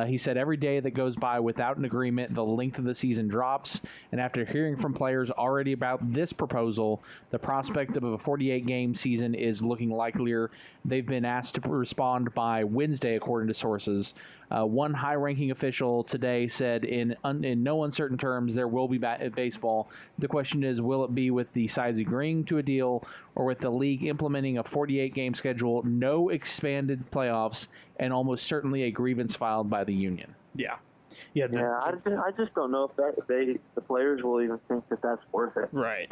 He said, every day that goes by without an agreement, the length of the season drops. And after hearing from players already about this proposal, the prospect of a 48-game season is looking likelier. They've been asked to respond by Wednesday, according to sources. One high-ranking official today said, in no uncertain terms, there will be baseball. The question is, will it be with the sides agreeing to a deal or with the league implementing a 48-game schedule, no expanded playoffs, and almost certainly a grievance filed by the union? Yeah. I just don't know if the players will even think that that's worth it. Right.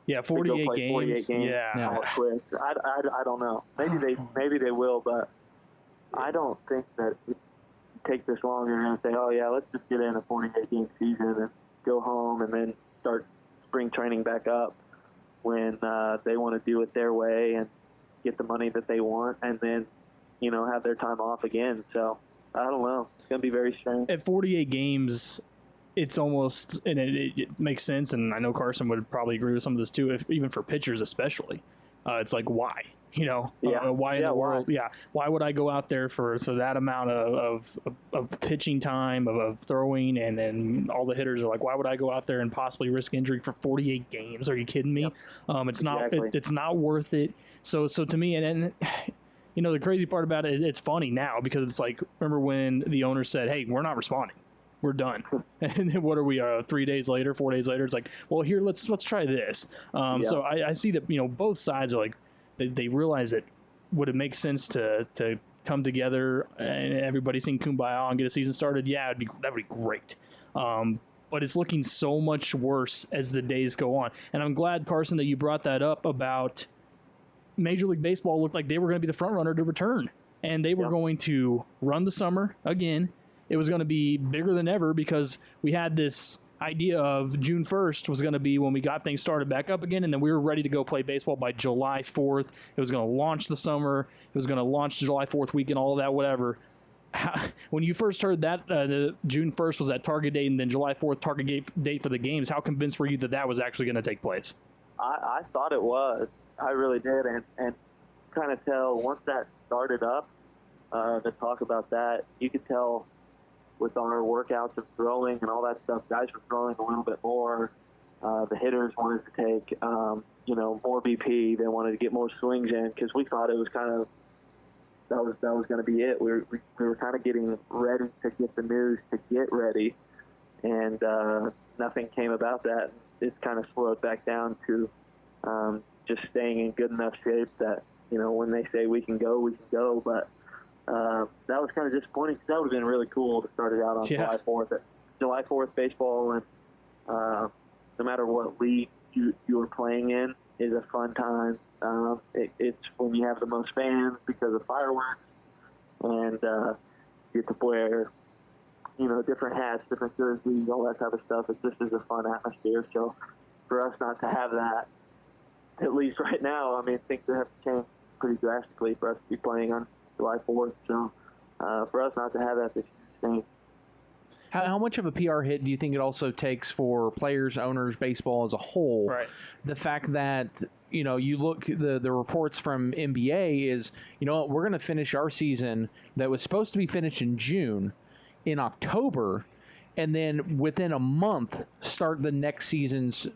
Yeah, To go 48 play games. 48 games. Yeah. All quick. I don't know. Maybe they will, but I don't think that it take this long. You're going to say, oh yeah, let's just get in a 48-game season and go home and then start spring training back up when they want to do it their way and get the money that they want, and then have their time off again. So I don't know. It's going to be very strange. At 48 games, it's almost, and it makes sense, and I know Carson would probably agree with some of this too, even for pitchers especially. It's like, why? Why in the world? Yeah, why would I go out there for that amount of pitching time, of throwing, and then all the hitters are like, why would I go out there and possibly risk injury for 48 games? Are you kidding me? Yep. It's Exactly. not. It's not worth it. So to me, and the crazy part about it, it's funny now because it's like, remember when the owner said, "Hey, we're not responding. We're done." And then what are we? 3 days later, 4 days later, it's like, well, here, let's try this. So I see that both sides are like, they realize that would it make sense to come together and everybody sing Kumbaya and get a season started? Yeah, that would be great. But it's looking so much worse as the days go on. And I'm glad, Carson, that you brought that up about Major League Baseball looked like they were going to be the front runner to return. And they were going to run the summer again. It was going to be bigger than ever because we had this idea of June 1st was going to be when we got things started back up again, and then we were ready to go play baseball by July 4th. It was going to launch the summer. It was going to launch July 4th weekend, all of that, whatever. When you first heard that June 1st was that target date and then July 4th target date for the games, how convinced were you that was actually going to take place? I thought it was. I really did, and kind of tell once that started up to talk about that, you could tell with our workouts of throwing and all that stuff, guys were throwing a little bit more. The hitters wanted to take, more BP. They wanted to get more swings in because we thought it was kind of that was going to be it. We were kind of getting ready to get the news to get ready, and nothing came about that. It kind of slowed back down to just staying in good enough shape that when they say we can go, but. That was kind of disappointing because that would have been really cool to start it out on July 4th. July 4th baseball, and no matter what league you are playing in, is a fun time. It's when you have the most fans because of fireworks, and you get to wear, different hats, different jerseys, all that type of stuff. It just is a fun atmosphere. So for us not to have that, at least right now, I mean, things have to change pretty drastically for us to be playing on July 4th. So for us not to have that, this thing. How much of a PR hit do you think it also takes for players, owners, baseball as a whole? Right. The fact that, you look, the reports from NBA is, we're going to finish our season that was supposed to be finished in June in October, and then within a month start the next season's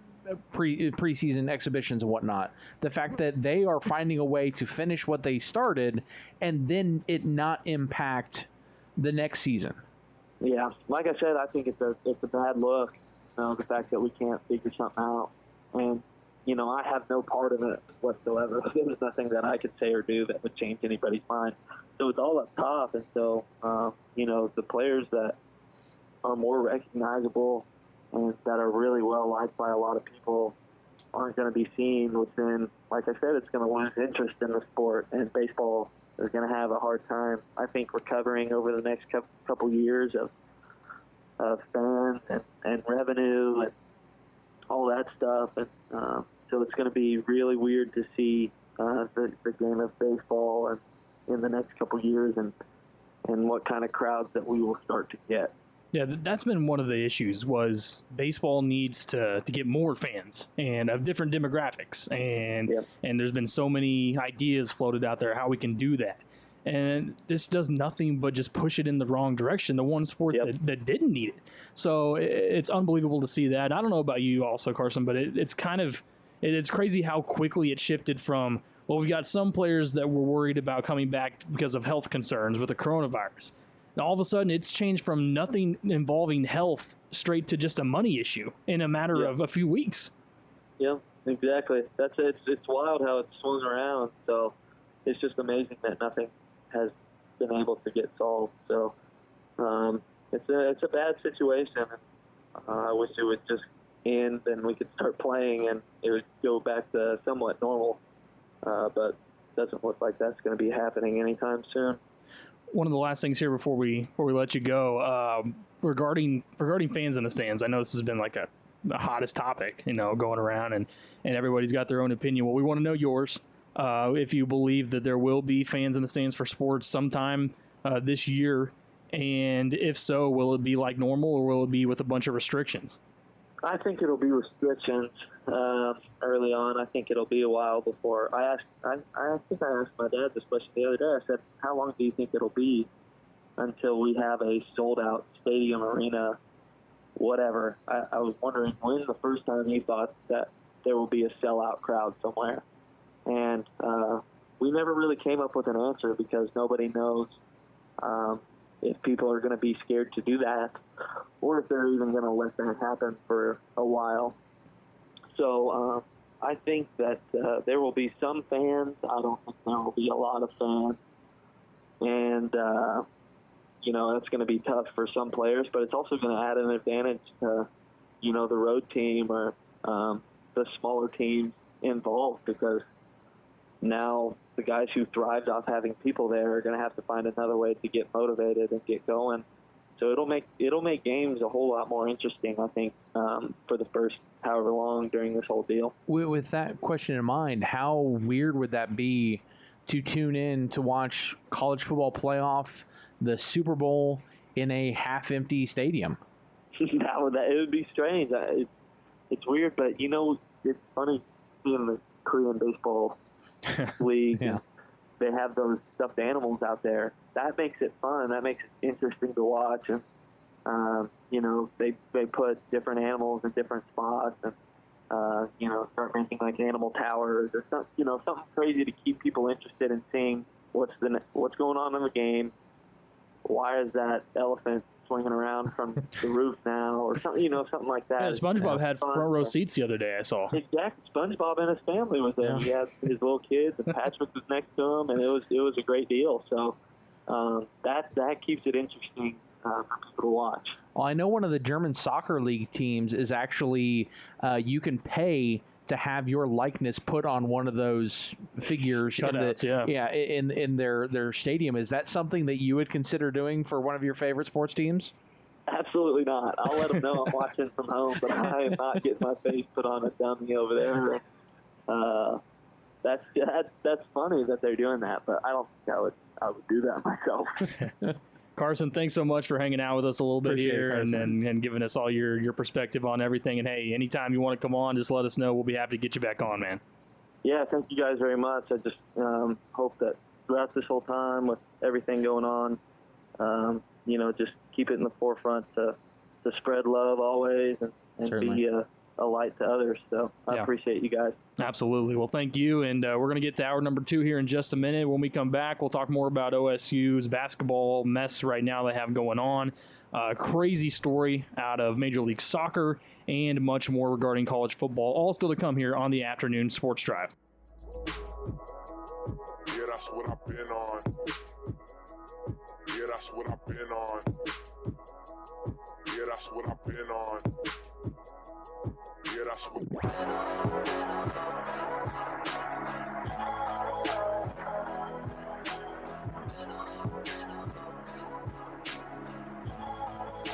preseason exhibitions and whatnot. The fact that they are finding a way to finish what they started and then it not impact the next season. Yeah, like I said, I think it's a bad look. The fact that we can't figure something out, and I have no part of it whatsoever. There's nothing that I could say or do that would change anybody's mind. So it's all up top, and so the players that are more recognizable and that are really well liked by a lot of people aren't going to be seen within, like I said, it's going to lose interest in the sport, and baseball is going to have a hard time, I think, recovering over the next couple years of fans and revenue and all that stuff. And so it's going to be really weird to see the game of baseball and in the next couple years and what kind of crowds that we will start to get. Yeah, that's been one of the issues. Was baseball needs to get more fans and of different demographics, and there's been so many ideas floated out there how we can do that. And this does nothing but just push it in the wrong direction, the one sport that didn't need it. So it's unbelievable to see that. I don't know about you also, Carson, but it's crazy how quickly it shifted from, well, we got some players that were worried about coming back because of health concerns with the coronavirus. And all of a sudden, it's changed from nothing involving health straight to just a money issue in a matter of a few weeks. Yeah, exactly. It's wild how it swung around. So it's just amazing that nothing has been able to get solved. So it's a bad situation. I wish it would just end and we could start playing and it would go back to somewhat normal. But it doesn't look like that's going to be happening anytime soon. One of the last things here before we let you go, regarding fans in the stands. I know this has been like the hottest topic, going around, and everybody's got their own opinion. Well, we want to know yours. If you believe that there will be fans in the stands for sports sometime this year, and if so, will it be like normal or will it be with a bunch of restrictions? I think it'll be restrictions early on. I think it'll be a while before. I think I asked my dad this question the other day. I said, how long do you think it'll be until we have a sold-out stadium, arena, whatever? I was wondering when the first time you thought that there will be a sellout crowd somewhere. And we never really came up with an answer because nobody knows if people are going to be scared to do that or if they're even going to let that happen for a while. So I think that there will be some fans. I don't think there will be a lot of fans. And, it's going to be tough for some players, but it's also going to add an advantage to, the road team or the smaller teams involved, because now the guys who thrived off having people there are going to have to find another way to get motivated and get going. So it'll make games a whole lot more interesting, I think, for the first however long during this whole deal. With that question in mind, how weird would that be to tune in to watch college football playoff, the Super Bowl in a half-empty stadium? It would be strange. It's weird, but it's funny seeing the Korean baseball league. Yeah. They have those stuffed animals out there. That makes it fun. That makes it interesting to watch. And they put different animals in different spots, and start making like animal towers or something crazy to keep people interested in seeing what's going on in the game. Why is that elephant swinging around from the roof now, or something, something like that. Yeah, SpongeBob had front row seats the other day, I saw. Exactly. SpongeBob and his family was there. Yeah. He had his little kids, and Patrick was next to him, and it was a great deal. So that keeps it interesting for people to watch. Well, I know one of the German soccer league teams is actually you can pay to have your likeness put on one of those figures cutouts, in their stadium. Is that something that you would consider doing for one of your favorite sports teams? Absolutely not. I'll let them know I'm watching from home, but I am not getting my face put on a dummy over there. That's funny that they're doing that, but I don't think I would do that myself. Carson, thanks so much for hanging out with us a little bit Appreciate here and giving us all your perspective on everything. And, hey, anytime you want to come on, just let us know. We'll be happy to get you back on, man. Yeah, thank you guys very much. I just hope that throughout this whole time with everything going on, just keep it in the forefront to spread love always and be a light to others. So I appreciate you guys. Absolutely. Well, thank you. And we're going to get to hour number 2 here in just a minute. When we come back, we'll talk more about OSU's basketball mess right now they have going on. Crazy story out of Major League Soccer and much more regarding college football. All still to come here on the afternoon Sports Drive. Yeah, that's what I've been on. Yeah, that's what I've been on. Yeah, that's what I've been on. Yeah, that's what.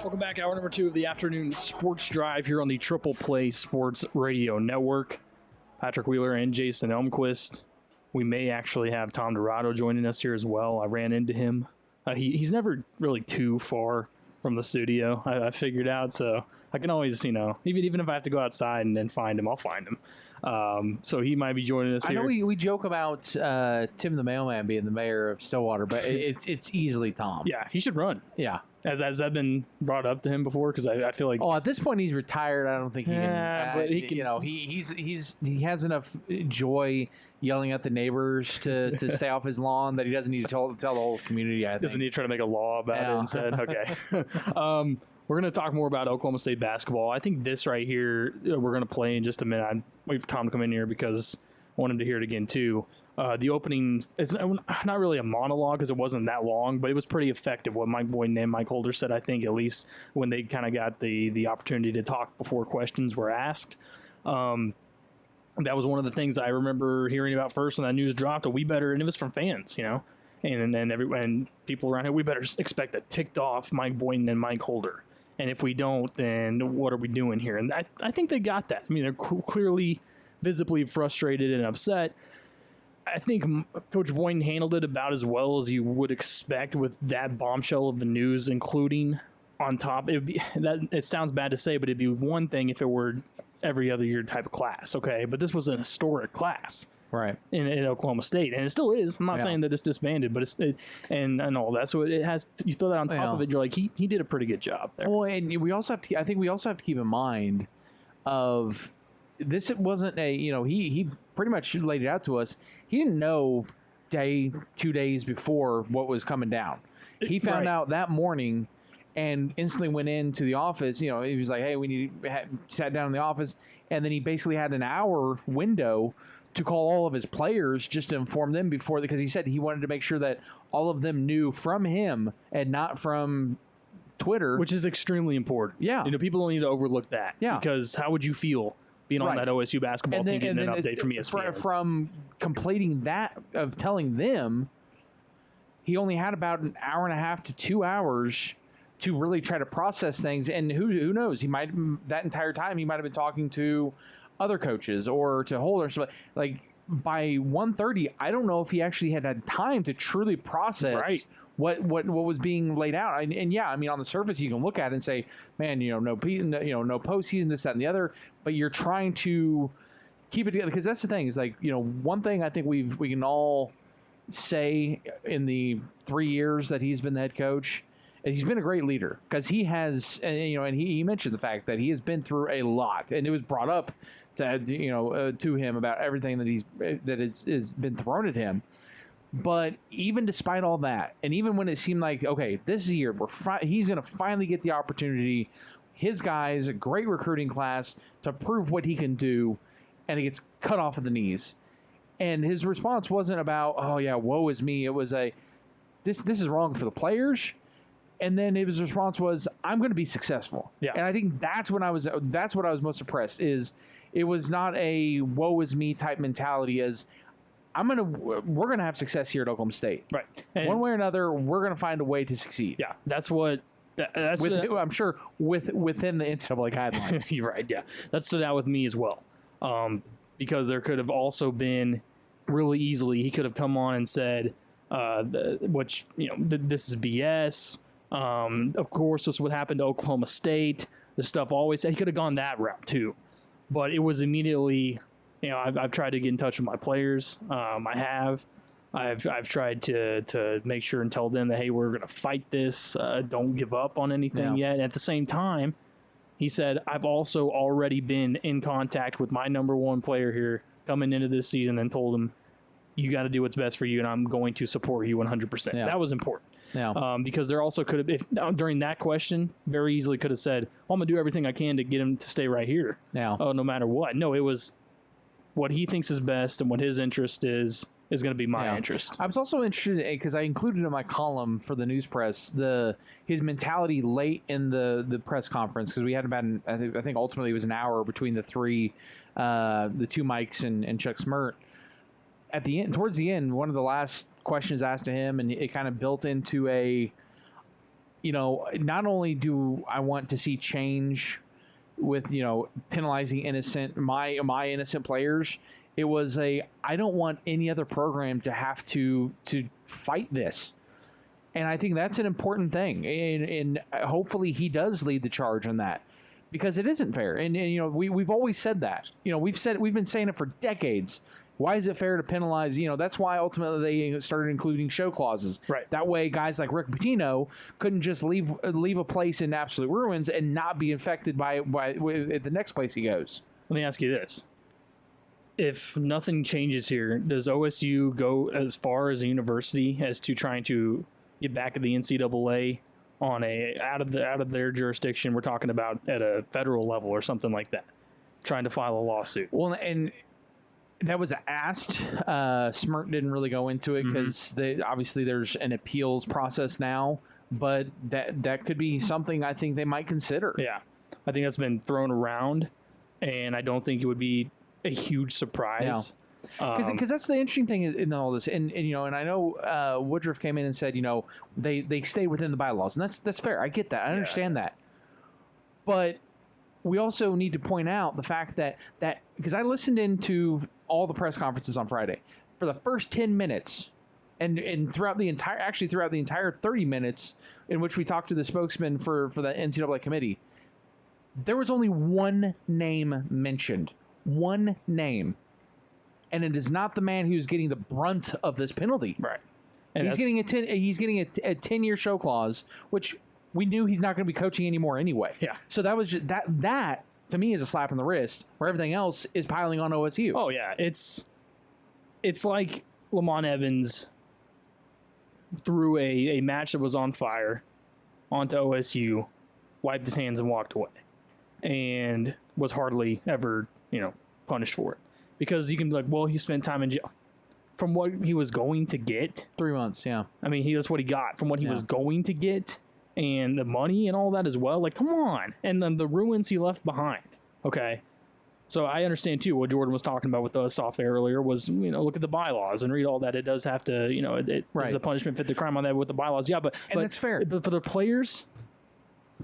Welcome back. Hour number 2 of the afternoon Sports Drive here on the Triple Play Sports Radio Network. Patrick Wheeler and Jason Elmquist. We may actually have Tom Dorado joining us here as well. I ran into him. He's never really too far from the studio. I figured out, so I can always, even if I have to go outside and then find him, I'll find him. So he might be joining us here. I know we joke about Tim the Mailman being the mayor of Stillwater, but it's easily Tom. Yeah, he should run. Yeah. Has that been brought up to him before? Because I feel like at this point he's retired. I don't think he can. But he can. He has enough joy yelling at the neighbors to stay off his lawn that he doesn't need to tell the whole community. I think. Doesn't need to try to make a law about it instead. Okay. We're going to talk more about Oklahoma State basketball. I think this right here we're going to play in just a minute. I wait for Tom to come in here because I want him to hear it again too. The opening, it's not really a monologue because it wasn't that long, but it was pretty effective. What Mike Boyden and Mike Holder said, I think, at least when they kind of got the opportunity to talk before questions were asked. That was one of the things I remember hearing about first when that news dropped. And it was from fans, and people around here, we better expect a ticked off Mike Boyden and Mike Holder. And if we don't, then what are we doing here? And I think they got that. I mean, they're clearly, visibly frustrated and upset. I think Coach Boyden handled it about as well as you would expect with that bombshell of the news, including on top. It sounds bad to say, but it'd be one thing if it were every other year type of class, okay? But this was an historic class. Right. In Oklahoma State, and it still is. I'm not saying that it's disbanded, but and all that. So it has. You throw that on top of it, you're like, he did a pretty good job there. Well, and we also have to. I think we also have to keep in mind of this. It wasn't a. He pretty much laid it out to us. He didn't know 2 days before what was coming down. He found out that morning, and instantly went into the office. He was like, "Hey, we need." Sat down in the office, and then he basically had an hour window to call all of his players just to inform them because he said he wanted to make sure that all of them knew from him and not from Twitter. Which is extremely important. Yeah. People don't need to overlook that. Yeah. Because how would you feel being on that OSU basketball team getting an update from ESPN? From completing that of telling them, he only had about an hour and a half to 2 hours to really try to process things. And who knows? That entire time he might have been talking to other coaches or to Holder. So like by 1:30, I don't know if he actually had time to truly process what was being laid out. And yeah, I mean, on the surface you can look at it and say, man, no postseason, this, that, and the other. But you're trying to keep it together because that's the thing. Is like one thing I think we can all say in the 3 years that he's been the head coach. He's been a great leader because he has, and he mentioned the fact that he has been through a lot, and it was brought up to him about everything that has been thrown at him. But even despite all that, and even when it seemed like, okay, this year he's going to finally get the opportunity, his guys, a great recruiting class to prove what he can do, and he gets cut off at the knees. And his response wasn't about, oh yeah, woe is me. It was this is wrong for the players. And then his response was, I'm going to be successful. Yeah. And I think that's what I was most impressed is it was not a woe is me type mentality as we're going to have success here at Oklahoma State. Right. And one way or another, we're going to find a way to succeed. Yeah. I'm sure within the NCAA guidelines. You're right. Yeah. That stood out with me as well. Because there could have also been really easily, he could have come on and said, this is BS. Of course, this is what happened to Oklahoma State. This stuff always, he could have gone that route too. But it was immediately, I've tried to get in touch with my players. I've tried to make sure and tell them that, hey, we're going to fight this. Don't give up on anything yet. And at the same time, he said, I've also already been in contact with my number one player here coming into this season and told him, you got to do what's best for you, and I'm going to support you 100%. Yeah. That was important. Yeah. Because there also could have, during that question, very easily could have said, I'm going to do everything I can to get him to stay right here. Yeah. No matter what. No, it was what he thinks is best and what his interest is going to be my interest. I was also interested because I included in my column for the news press his mentality late in the press conference because we had about I think ultimately it was an hour between the two Mikes and Chuck Smirt. At the end, towards the end, one of the last questions asked to him, and it kind of built into not only do I want to see change with penalizing my innocent players. It was I don't want any other program to have to fight this. And I think that's an important thing. And hopefully he does lead the charge on that, because it isn't fair. And you know, we've always said that. You know, we've been saying it for decades. Why is it fair to penalize? You know, that's why ultimately they started including show clauses. Right. That way, guys like Rick Pitino couldn't just leave a place in absolute ruins and not be affected by the next place he goes. Let me ask you this. If nothing changes here, does OSU go as far as a university as to trying to get back at the NCAA on out of their jurisdiction? We're talking about at a federal level or something like that, trying to file a lawsuit. Well, and that was asked. Smirk didn't really go into it because obviously there's an appeals process now, but that could be something I think they might consider. Yeah, I think that's been thrown around, and I don't think it would be a huge surprise. Because that's the interesting thing in all this, and you know, and I know Woodruff came in and said, you know, they stayed within the bylaws, and that's fair. I get that. I understand that, but we also need to point out the fact that because I listened into all the press conferences on Friday for the first 10 minutes, and throughout the entire 30 minutes in which we talked to the spokesman for the NCAA committee, there was only one name mentioned. One name. And it is not the man who's getting the brunt of this penalty. Right. And he's getting a 10-year show clause, which we knew he's not going to be coaching anymore anyway. Yeah. So that was just, that to me is a slap in the wrist, where everything else is piling on OSU. Oh yeah, it's like Lamont Evans threw a match that was on fire onto OSU, wiped his hands and walked away, and was hardly ever, you know, punished for it. Because you can be like, well, he spent time in jail. From what he was going to get. 3 months, yeah. I mean, that's what he got. From what he was going to get, and the money and all that as well. Like, come on. And then the ruins he left behind. Okay. So I understand, too, what Jordan was talking about with us off air earlier was, you know, look at the bylaws and read all that. It does have to, you know, does the punishment fit the crime on that with the bylaws? Yeah, but that's fair. But for the players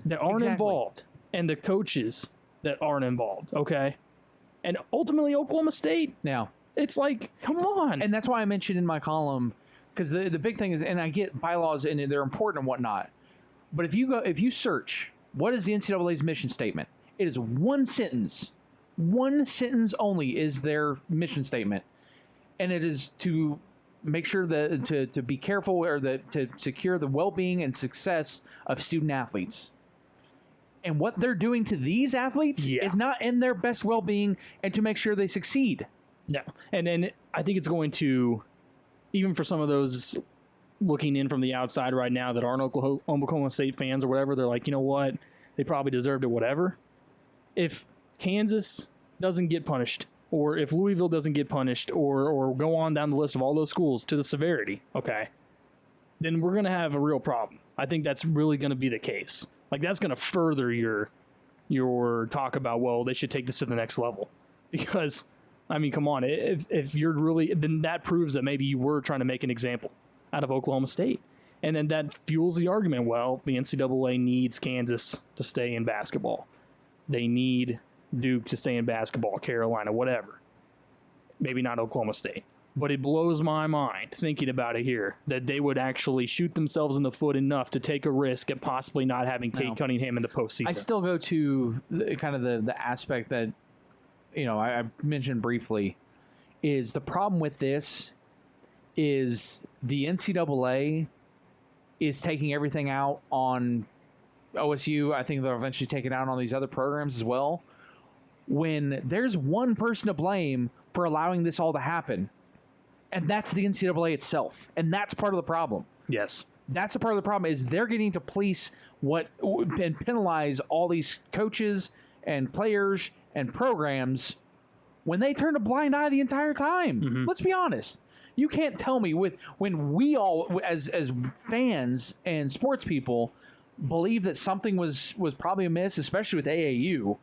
that aren't involved and the coaches that aren't involved, okay? And ultimately, Oklahoma State. Now, it's like, come on. And that's why I mentioned in my column, because the big thing is, and I get bylaws and they're important and whatnot, but if you search, what is the NCAA's mission statement? It is one sentence only is their mission statement, and it is to make sure that to be careful or to secure the well-being and success of student athletes. And what they're doing to these athletes is not in their best well-being and to make sure they succeed. No. And I think it's going to, even for some of those looking in from the outside right now that aren't Oklahoma State fans or whatever, they're like, you know what? They probably deserved it, whatever. If Kansas doesn't get punished, or if Louisville doesn't get punished, or go on down the list of all those schools to the severity, okay, then we're going to have a real problem. I think that's really going to be the case. Like, that's going to further your talk about, well, they should take this to the next level. Because, I mean, come on, if you're really, then that proves that maybe you were trying to make an example out of Oklahoma State. And then that fuels the argument, well, the NCAA needs Kansas to stay in basketball. They need Duke to stay in basketball, Carolina, whatever. Maybe not Oklahoma State. But it blows my mind, thinking about it here, that they would actually shoot themselves in the foot enough to take a risk at possibly not having Cade Cunningham in the postseason. I still go to the aspect that, you know, I mentioned briefly, is the problem with this is the NCAA is taking everything out on OSU. I think they'll eventually take it out on these other programs as well. When there's one person to blame for allowing this all to happen, and that's the NCAA itself. And that's part of the problem. Yes. That's the part of the problem, is they're getting to police and penalize all these coaches and players and programs when they turn a blind eye the entire time. Mm-hmm. Let's be honest. You can't tell me when we all, as fans and sports people, believe that something was probably amiss, especially with AAU,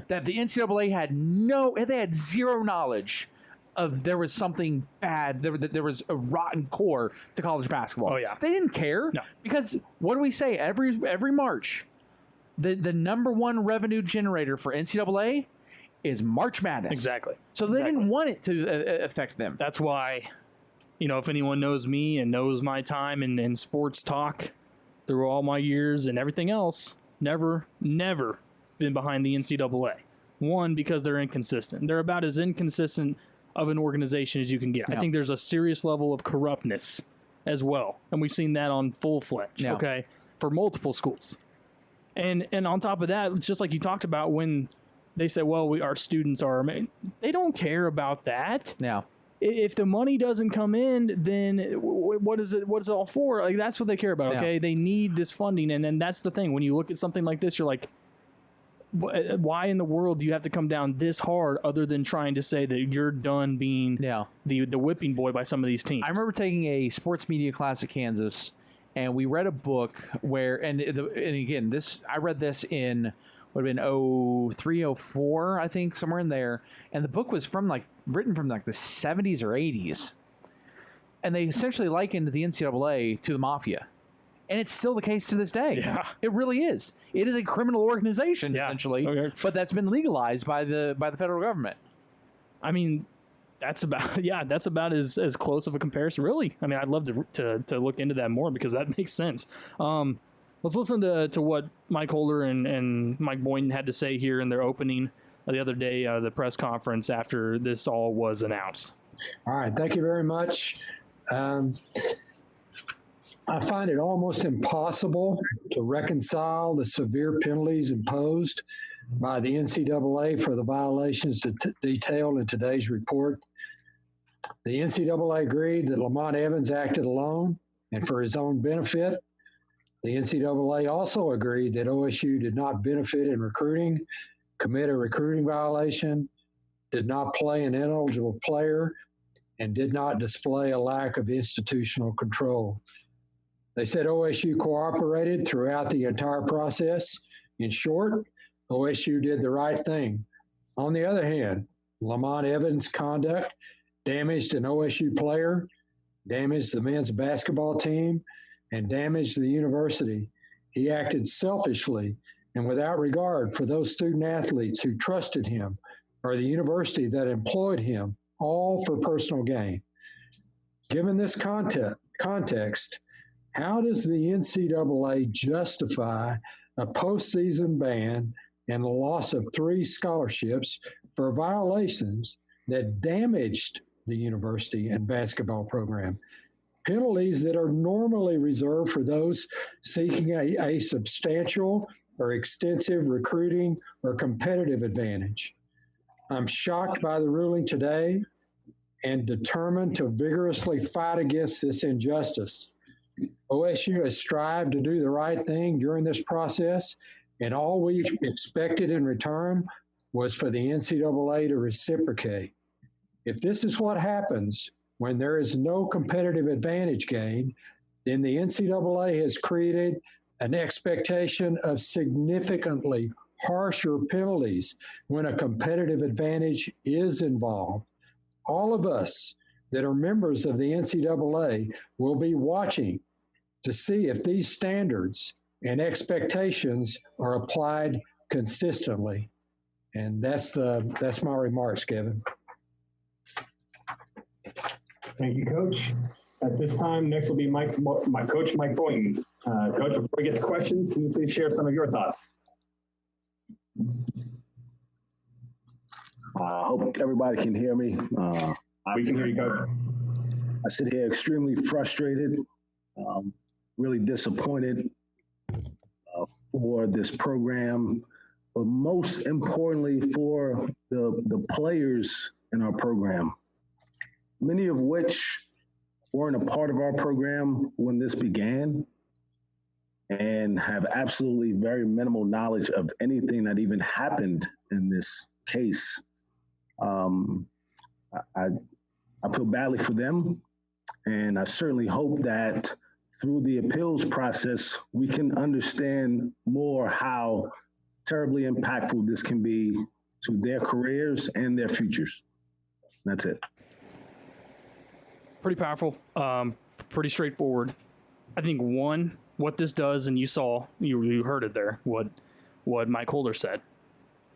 that the NCAA had zero knowledge of there was something bad, there was a rotten core to college basketball. Oh, yeah. They didn't care. No. Because what do we say every March? The number one revenue generator for NCAA is March Madness. Exactly. So they didn't want it to affect them. That's why if anyone knows me and knows my time in sports talk through all my years and everything else, never been behind the NCAA. One, because they're inconsistent. They're about as inconsistent of an organization as you can get. Yeah. I think there's a serious level of corruptness as well, and we've seen that on full-fledged, okay, for multiple schools. And on top of that, it's just like you talked about when they say, well, our students are, they don't care about that. Yeah. If the money doesn't come in, then what is it all for? Like, that's what they care about, okay? Yeah. They need this funding, and then that's the thing. When you look at something like this, you're like, why in the world do you have to come down this hard other than trying to say that you're done being the whipping boy by some of these teams? I remember taking a sports media class at Kansas, and we read a book where, and again, I read this in, would have been 03, 04, I think, somewhere in there, and the book was written from the 70s or 80s, and they essentially likened the NCAA to the mafia. And it's still the case to this day. Yeah. It really is. It is a criminal organization, essentially, but that's been legalized by the federal government. I mean, that's about as close of a comparison, really. I mean, I'd love to look into that more because that makes sense. Let's listen to what Mike Holder and Mike Boynton had to say here in their opening the other day, the press conference after this all was announced. All right. Thank you very much. I find it almost impossible to reconcile the severe penalties imposed by the NCAA for the violations detailed in today's report. The NCAA agreed that Lamont Evans acted alone and for his own benefit. The NCAA also agreed that OSU did not benefit in recruiting, commit a recruiting violation, did not play an ineligible player, and did not display a lack of institutional control. They said OSU cooperated throughout the entire process. In short, OSU did the right thing. On the other hand, Lamont Evans' conduct damaged an OSU player, damaged the men's basketball team, and damaged the university. He acted selfishly and without regard for those student athletes who trusted him or the university that employed him, all for personal gain. Given this context, how does the NCAA justify a postseason ban and the loss of 3 scholarships for violations that damaged the university and basketball program? Penalties that are normally reserved for those seeking a substantial or extensive recruiting or competitive advantage. I'm shocked by the ruling today and determined to vigorously fight against this injustice. OSU has strived to do the right thing during this process, and all we expected in return was for the NCAA to reciprocate. If this is what happens when there is no competitive advantage gained, then the NCAA has created an expectation of significantly harsher penalties when a competitive advantage is involved. All of us that are members of the NCAA will be watching to see if these standards and expectations are applied consistently. And that's my remarks, Kevin. Thank you, Coach. At this time, next will be Coach Mike Boynton. Coach, before we get to questions, can you please share some of your thoughts? I hope everybody can hear me. We can hear you, Coach. I sit here extremely frustrated, really disappointed for this program, but most importantly for the players in our program, many of which weren't a part of our program when this began and have absolutely very minimal knowledge of anything that even happened in this case. I feel badly for them, and I certainly hope that through the appeals process, we can understand more how terribly impactful this can be to their careers and their futures. That's it. Pretty powerful, pretty straightforward. I think what this does, and you heard it there, what Mike Holder said.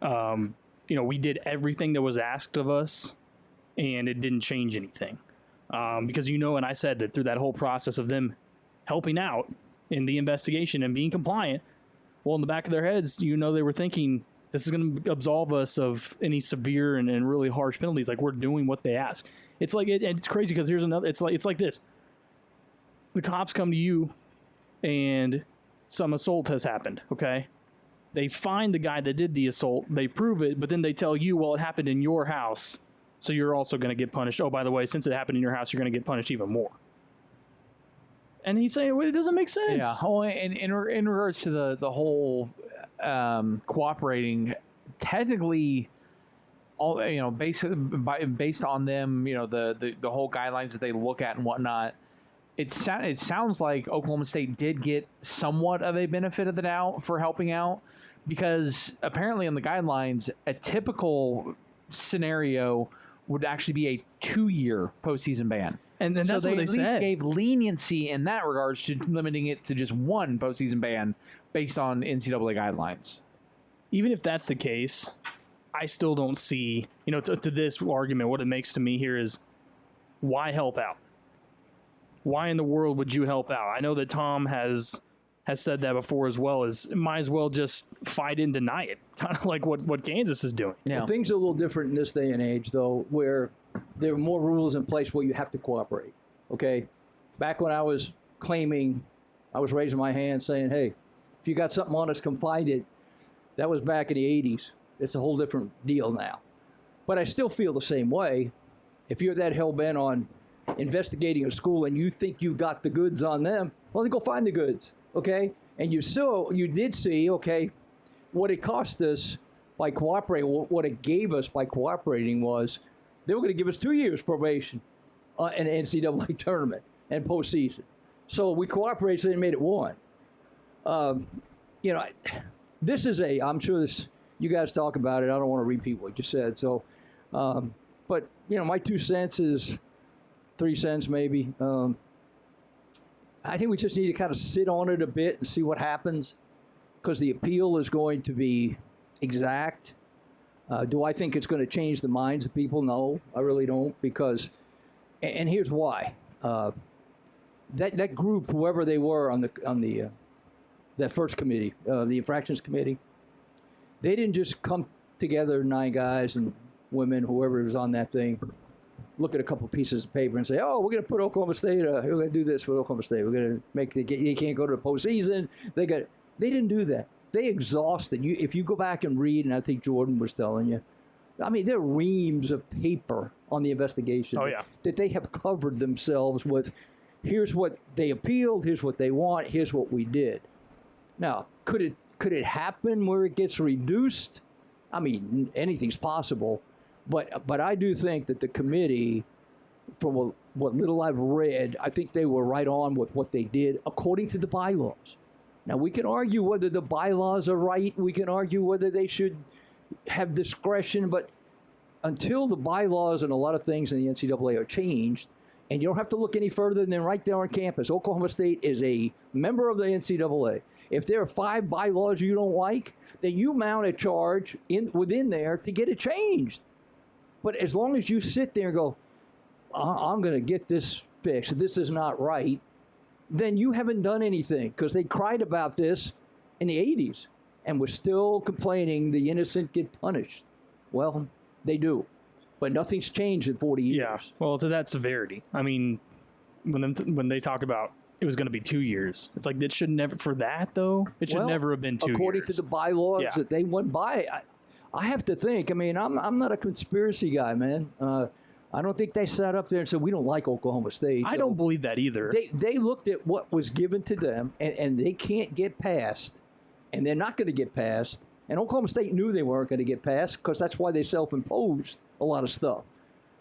We did everything that was asked of us, and it didn't change anything. Because and I said that through that whole process of them helping out in the investigation and being compliant, well, in the back of their heads, they were thinking, this is going to absolve us of any severe and really harsh penalties. Like, we're doing what they ask. It's like, it's crazy because here's another, it's like this. The cops come to you and some assault has happened, okay? They find the guy that did the assault, they prove it, but then they tell you, well, it happened in your house, so you're also going to get punished. Oh, by the way, since it happened in your house, you're going to get punished even more. And he's saying, well, it doesn't make sense. Yeah. Oh, and in regards to the whole cooperating, technically, all based on them, the whole guidelines that they look at and whatnot. It sounds like Oklahoma State did get somewhat of a benefit of the doubt for helping out, because apparently in the guidelines, a typical scenario would actually be a 2-year postseason ban. And then so they at least gave leniency in that regards to limiting it to just 1 postseason ban based on NCAA guidelines. Even if that's the case, I still don't see, to this argument, what it makes to me here is, why help out? Why in the world would you help out? I know that Tom has said that before as well, as might as well just fight and deny it, kind of like what Kansas is doing. Yeah. Well, things are a little different in this day and age, though, where there are more rules in place where you have to cooperate, okay? Back when I was claiming, I was raising my hand saying, hey, if you got something on us, come find it. That was back in the 80s. It's a whole different deal now. But I still feel the same way. If you're that hell-bent on investigating a school and you think you've got the goods on them, well, then go find the goods, okay? And you did see, okay, what it cost us by cooperating, what it gave us by cooperating was they were going to give us 2 years probation in an NCAA tournament and postseason. So we cooperated, so they made it 1. This is I'm sure you guys talk about it. I don't want to repeat what you said. So, but, my 2 cents is 3 cents maybe. I think we just need to kind of sit on it a bit and see what happens, because the appeal is going to be exact. Do I think it's going to change the minds of people? No, I really don't, because, and here's why. That group, whoever they were on that first committee, the infractions committee, they didn't just come together, 9 guys and women, whoever was on that thing, look at a couple pieces of paper and say, oh, we're going to put Oklahoma State, we're going to do this for Oklahoma State. We're going to make they can't go to the postseason. They didn't do that. They exhausted you. If you go back and read, and I think Jordan was telling you, I mean, there are reams of paper on the investigation that they have covered themselves with. Here's what they appealed. Here's what they want. Here's what we did. Now, could it happen where it gets reduced? I mean, anything's possible. But I do think that the committee, from what little I've read, I think they were right on with what they did according to the bylaws. Now, we can argue whether the bylaws are right. We can argue whether they should have discretion. But until the bylaws and a lot of things in the NCAA are changed, and you don't have to look any further than right there on campus, Oklahoma State is a member of the NCAA. If there are 5 bylaws you don't like, then you mount a charge within there to get it changed. But as long as you sit there and go, I'm going to get this fixed, this is not right, then you haven't done anything, because they cried about this in the 80s and were still complaining the innocent get punished. Well, they do. But nothing's changed in 40 years. Yeah, well, to that severity. I mean, when they talk about it was going to be 2 years, it's like it should never, for that though, it should never have been 2 years. According to the bylaws that they went by, I have to think, I mean, I'm not a conspiracy guy, man. I don't think they sat up there and said, we don't like Oklahoma State. I don't believe that either. They looked at what was given to them, and they can't get past, and they're not going to get past. And Oklahoma State knew they weren't going to get past, because that's why they self-imposed a lot of stuff.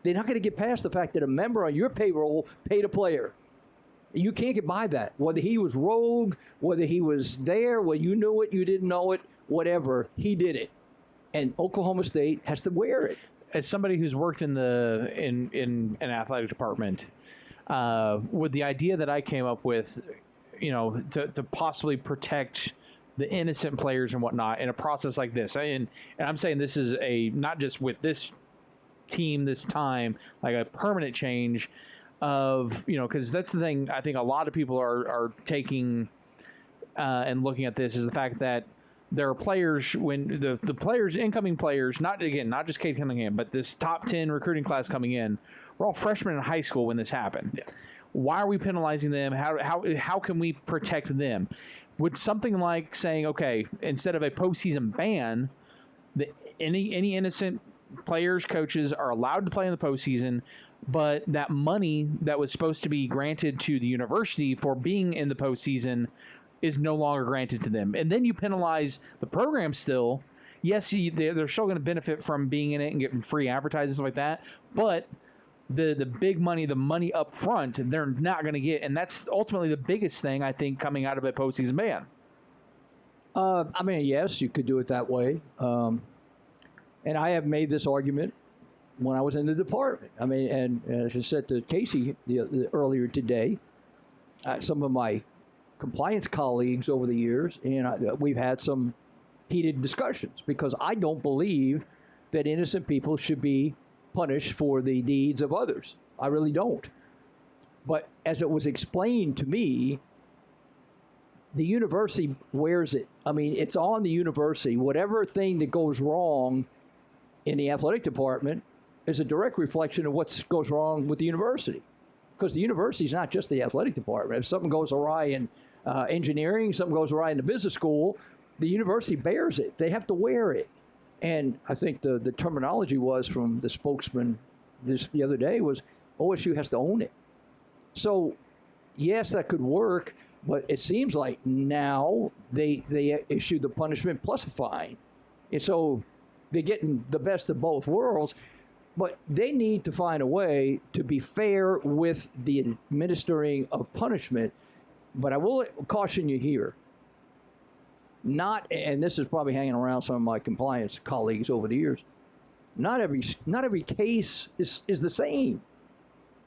They're not going to get past the fact that a member on your payroll paid a player. You can't get by that. Whether he was rogue, whether he was there, whether you knew it, you didn't know it, whatever, he did it. And Oklahoma State has to wear it. As somebody who's worked in an athletic department, with the idea that I came up with, to possibly protect the innocent players and whatnot in a process like this, and I'm saying this is not just with this team this time, like a permanent change. of, because that's the thing I think a lot of people are taking and looking at this is the fact that there are players when the players, incoming players, not just Cade coming in, but this top 10 recruiting class coming in, we're all freshmen in high school when this happened. Yeah. Why are we penalizing them? How can we protect them? Would something like saying, okay, instead of a postseason ban, any innocent players, coaches are allowed to play in the postseason, but that money that was supposed to be granted to the university for being in the postseason is no longer granted to them. And then you penalize the program still. Yes, they're still going to benefit from being in it and getting free advertising and stuff like that, but the big money, the money up front, they're not going to get. And that's ultimately the biggest thing, I think, coming out of a postseason ban. I mean, yes, you could do it that way. And I have made this argument when I was in the department. I mean, and as I said to Casey earlier today, some of my compliance colleagues over the years, and we've had some heated discussions because I don't believe that innocent people should be punished for the deeds of others. I really don't. But as it was explained to me, the university wears it. I mean, it's on the university. Whatever thing that goes wrong in the athletic department is a direct reflection of what goes wrong with the university. Because the university is not just the athletic department. If something goes awry in engineering, something goes awry in the business school, the university bears it. They have to wear it. And I think the terminology was from the spokesman the other day was OSU has to own it. So, yes, that could work, but it seems like now they issue the punishment plus a fine. And so they're getting the best of both worlds, but they need to find a way to be fair with the administering of punishment. But I will caution you here. And this is probably hanging around some of my compliance colleagues over the years, not every case is the same.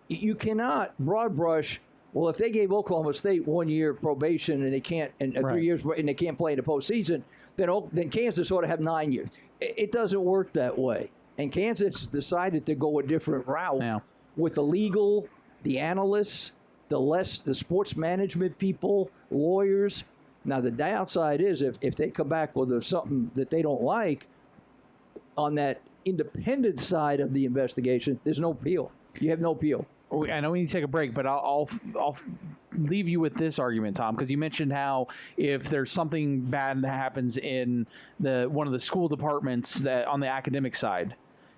You cannot broad brush, well, if they gave Oklahoma State 1 year probation and they can't, and 3 years, and they can't play in the postseason, then Kansas ought to have 9 years. It doesn't work that way. And Kansas decided to go a different route with the legal, the analysts, the sports management people, lawyers. Now, the downside is if they come back with something that they don't like on that independent side of the investigation, there's no appeal. You have no appeal. I know we need to take a break, but I'll leave you with this argument, Tom, because you mentioned how if there's something bad that happens in one of the school departments that on the academic side,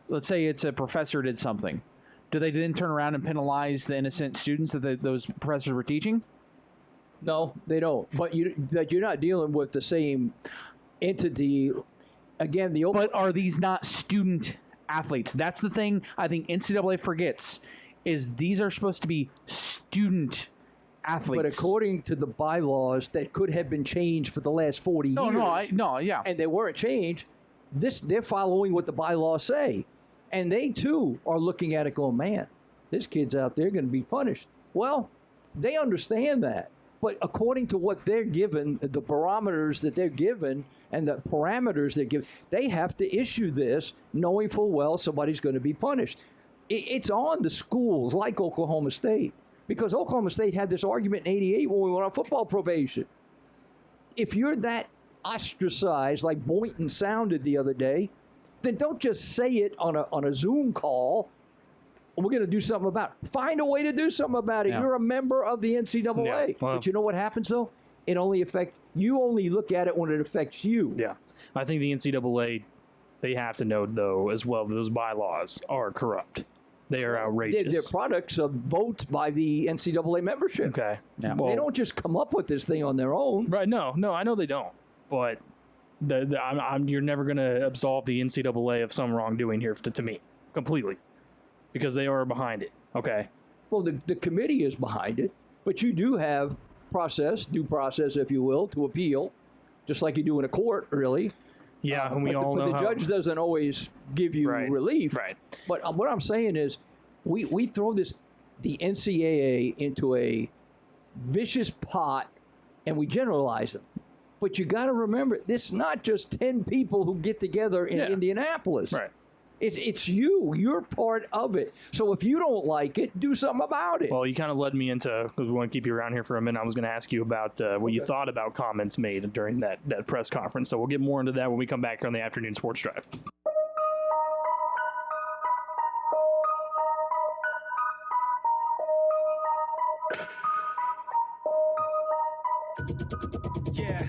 let's say it's a professor did something, do they then turn around and penalize the innocent students that those professors were teaching? No, they don't. But you're not dealing with the same entity. Again, but are these not student athletes? That's the thing I think NCAA forgets. Is these are supposed to be student athletes. But according to the bylaws that could have been changed for the last 40 years. Yeah. And they weren't changed. They're following what the bylaws say. And they, too, are looking at it going, man, this kid's out there going to be punished. Well, they understand that. But according to what they're given, the barometers that they're given and the parameters they give, they have to issue this knowing full well somebody's going to be punished. It's on the schools like Oklahoma State, because Oklahoma State had this argument in '88 when we went on football probation. If you're that ostracized like Boynton sounded the other day, then don't just say it on a Zoom call. We're going to do something about it. Find a way to do something about it. Yeah. You're a member of the NCAA. Yeah. Well, but you know what happens, though? You only look at it when it affects you. Yeah. I think the NCAA, they have to know, though, as well, that those bylaws are corrupt. They are outrageous. They're products of votes by the NCAA membership. Okay. Yeah. Well, they don't just come up with this thing on their own. Right. No, I know they don't. But you're never going to absolve the NCAA of some wrongdoing here to me, completely. Because they are behind it. Okay. Well, the committee is behind it, but you do have due process, if you will, to appeal, just like you do in a court, really. Yeah, and but the judge doesn't always give you relief. Right. But what I'm saying is, we throw the NCAA into a vicious pot, and we generalize them. But you got to remember, it's not just 10 people who get together in Indianapolis. Right. It's you. You're part of it. So if you don't like it, do something about it. Well, you kind of led me into, because we want to keep you around here for a minute, I was going to ask you about what you thought about comments made during that press conference. So we'll get more into that when we come back here on the Afternoon Sports Drive. Yeah.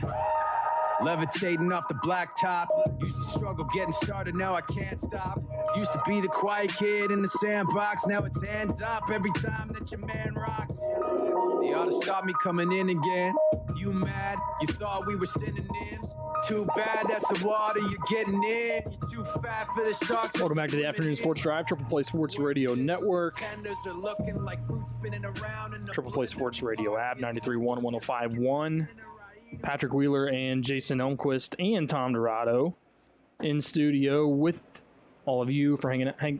Levitating off the blacktop. Used to struggle getting started, now I can't stop. Used to be the quiet kid in the sandbox, now it's hands up every time that your man rocks. They ought to stop me coming in again. You mad? You thought we were synonyms? Too bad that's the water you're getting in. You're too fat for the sharks. Welcome back to the Afternoon Sports Drive, Triple Play Sports Radio Network. Are looking like fruit spinning around in the Triple Play Sports Radio app, 93.1, 105.1. Patrick Wheeler and Jason Elmquist and Tom Dorado in studio with all of you for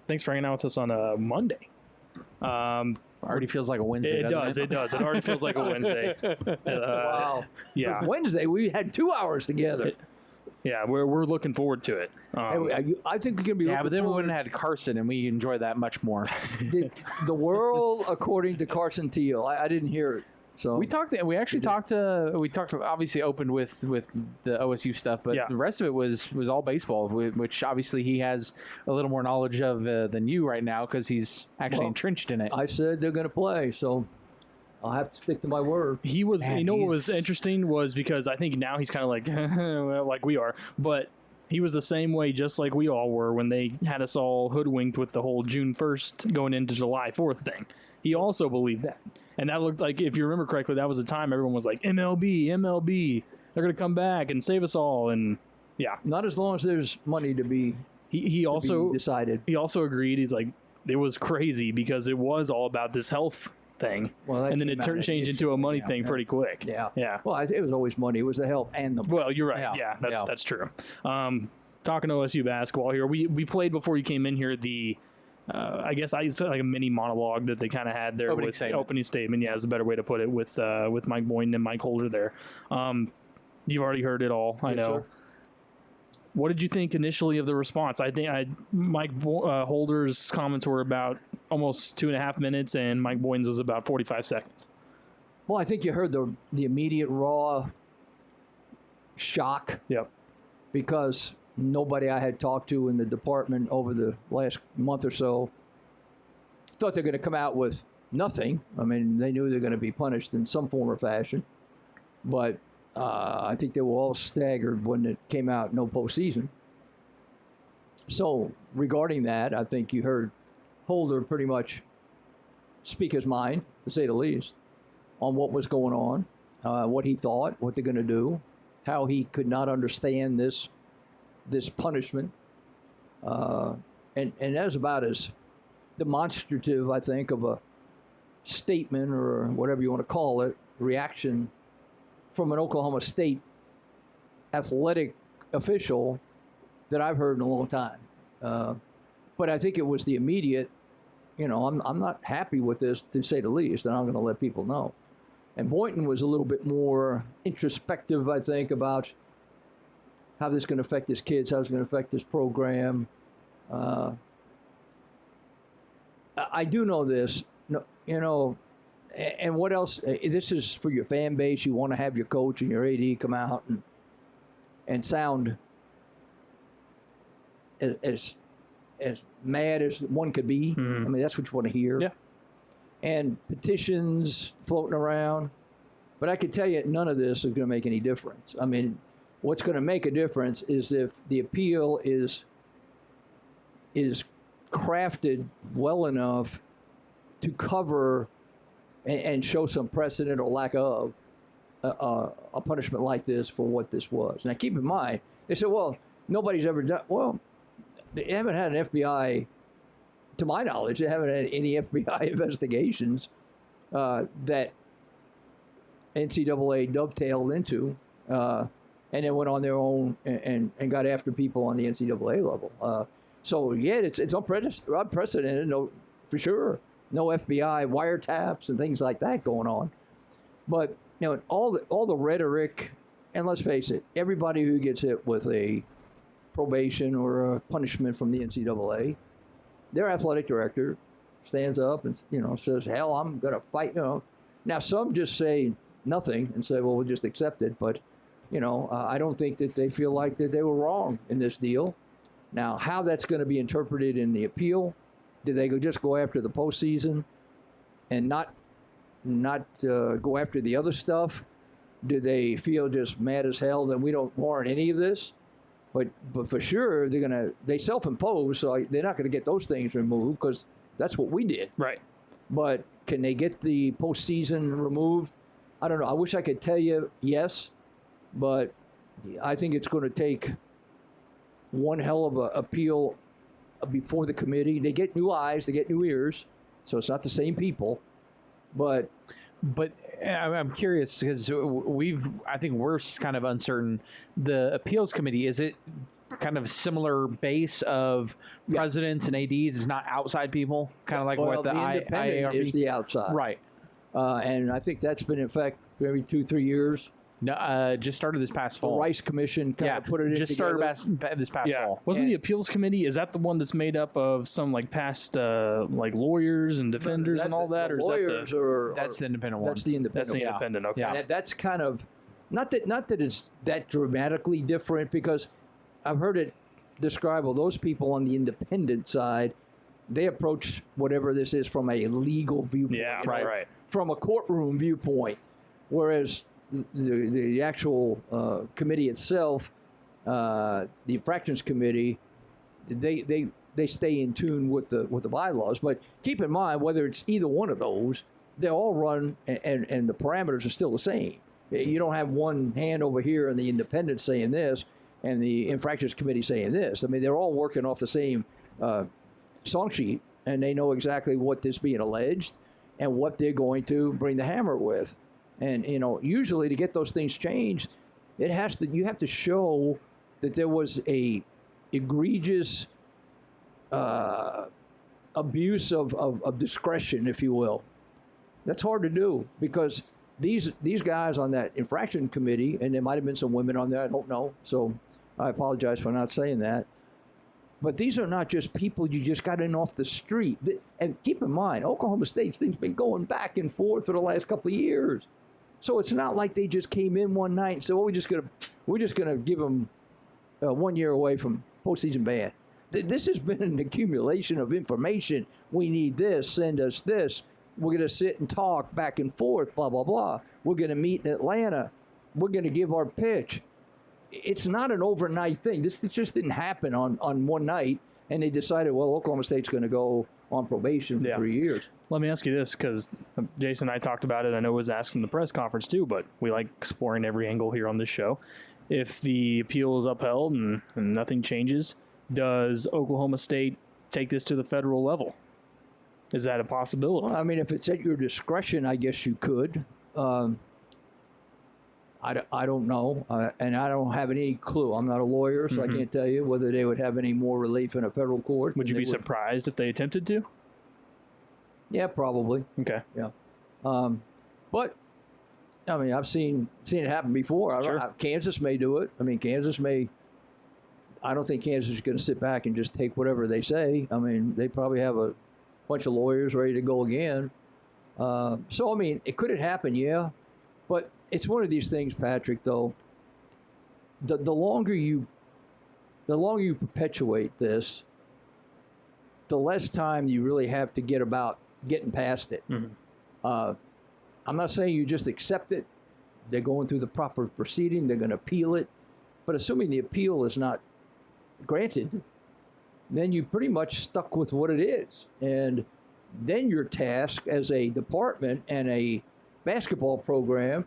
thanks for hanging out with us on a Monday. Already feels like a Wednesday. It does. It already feels like a Wednesday. Wow. Yeah. It was Wednesday, we had 2 hours together. Yeah, we're looking forward to it. I think we're going to be Yeah, but then we forward. wouldn't have had Carson, and we enjoy that much more. The world according to Carson Teel. I didn't hear it. So We obviously opened with the OSU stuff, but the rest of it was all baseball, which obviously he has a little more knowledge of than you right now because he's actually entrenched in it. I said they're going to play, so I'll have to stick to my word. He was, what was interesting was because I think now he's kind of like, well, like we are, but he was the same way, just like we all were when they had us all hoodwinked with the whole June 1st going into July 4th thing. He also believed that. And that looked like, if you remember correctly, that was the time everyone was like, MLB, they're going to come back and save us all. And yeah. Not as long as there's money to be He also decided. He also agreed. He's like, it was crazy because it was all about this health thing. Well, and then it changed into a money thing pretty quick. Yeah. Yeah. Well, it was always money. It was the help and the money. Well, you're right. Yeah, that's true. Talking OSU basketball here. We played before you came in here I guess it's like a mini monologue that they kind of had there opening statement. Yeah, is a better way to put it with Mike Boynton and Mike Holder there. You've already heard it all. I know. Sir. What did you think initially of the response? I think Mike Holder's comments were about almost 2.5 minutes, and Mike Boynton's was about 45 seconds. Well, I think you heard the immediate raw shock. Yep. Because nobody I had talked to in the department over the last month or so thought they're going to come out with nothing. I mean, they knew they're going to be punished in some form or fashion. But I think they were all staggered when it came out, no postseason. So regarding that, I think you heard Holder pretty much speak his mind, to say the least, on what was going on, what he thought, what they're going to do, how he could not understand this punishment. And that was about as demonstrative, I think, of a statement or whatever you want to call it, reaction from an Oklahoma State athletic official that I've heard in a long time. But I think it was the immediate, I'm not happy with this, to say the least, and I'm going to let people know. And Boynton was a little bit more introspective, I think, about how this is going to affect his kids, how it's going to affect this program. I do know this, and what else? This is for your fan base. You want to have your coach and your AD come out and sound as mad as one could be. Mm-hmm. I mean, that's what you want to hear. Yeah. And petitions floating around. But I can tell you none of this is going to make any difference. I mean, what's going to make a difference is if the appeal is crafted well enough to cover and show some precedent or lack of a punishment like this for what this was. Now, keep in mind, they said, well, nobody's ever done. Well, they haven't had an FBI, to my knowledge, they haven't had any FBI investigations that NCAA dovetailed into and then went on their own and got after people on the NCAA level. So, yeah, it's unprecedented, no, for sure. No FBI wiretaps and things like that going on. But, all the rhetoric, and let's face it, everybody who gets hit with a probation or a punishment from the NCAA, their athletic director stands up and says, "Hell, I'm going to fight." Now some just say nothing and say, "Well, we'll just accept it." But I don't think that they feel like that they were wrong in this deal. Now, how that's going to be interpreted in the appeal? Do they just go after the postseason and not go after the other stuff? Do they feel just mad as hell that we don't warrant any of this? But for sure, they self-impose, so they're not going to get those things removed because that's what we did. Right. But can they get the postseason removed? I don't know. I wish I could tell you yes, but I think it's going to take one hell of an appeal before the committee. They get new eyes, they get new ears, so it's not the same people. But I'm curious because I think we're kind of uncertain. The appeals committee, is it kind of similar base of presidents and ADs? Is not outside people, kind of like what the independent is the outside, right? And I think that's been in effect for every 2-3 years. No, just started this past fall. The Rice Commission kind of put it in just together. started this past fall. Wasn't the appeals committee, is that the one that's made up of some past lawyers and defenders and all that? Or is that that's the independent one? That's the independent That's the one. independent, okay. And that's kind of, not that it's that dramatically different, because I've heard it described, well, those people on the independent side, they approach whatever this is from a legal viewpoint. Yeah, right. From a courtroom viewpoint. Whereas the actual committee itself, the infractions committee, they stay in tune with the bylaws. But keep in mind, whether it's either one of those, they all run, and the parameters are still the same. You don't have one hand over here and the independent saying this and the infractions committee saying this. I mean, they're all working off the same song sheet, and they know exactly what is being alleged and what they're going to bring the hammer with. And usually to get those things changed, you have to show that there was a egregious abuse of discretion, if you will. That's hard to do, because these guys on that infraction committee, and there might have been some women on there, I don't know, so I apologize for not saying that. But these are not just people you just got in off the street. And keep in mind, Oklahoma State's thing's been going back and forth for the last couple of years. So it's not like they just came in one night and said, "Well, we're just gonna give them 1 year away from postseason ban." This has been an accumulation of information. We need this. Send us this. We're gonna sit and talk back and forth. Blah blah blah. We're gonna meet in Atlanta. We're gonna give our pitch. It's not an overnight thing. This just didn't happen on one night, and they decided, well, Oklahoma State's going to go on probation for 3 years. Let me ask you this, because Jason and I talked about it. I know it was asked in the press conference too, but we like exploring every angle here on this show. If the appeal is upheld and nothing changes, does Oklahoma State take this to the federal level? Is that a possibility? Well, I mean, if it's at your discretion, I guess you could. I don't know, and I don't have any clue. I'm not a lawyer, so I can't tell you whether they would have any more relief in a federal court. Would you be surprised if they attempted to? Yeah, probably. Okay. Yeah. But, I mean, I've seen it happen before. Kansas may do it. I mean, I don't think Kansas is going to sit back and just take whatever they say. I mean, they probably have a bunch of lawyers ready to go again. So, I mean, could it happen? Yeah. But it's one of these things, Patrick, though. The longer you perpetuate this, the less time you really have to get about getting past it. I'm not saying you just accept it. They're going through the proper proceeding. They're going to appeal it. But assuming the appeal is not granted, then you're pretty much stuck with what it is. And then your task as a department and a basketball program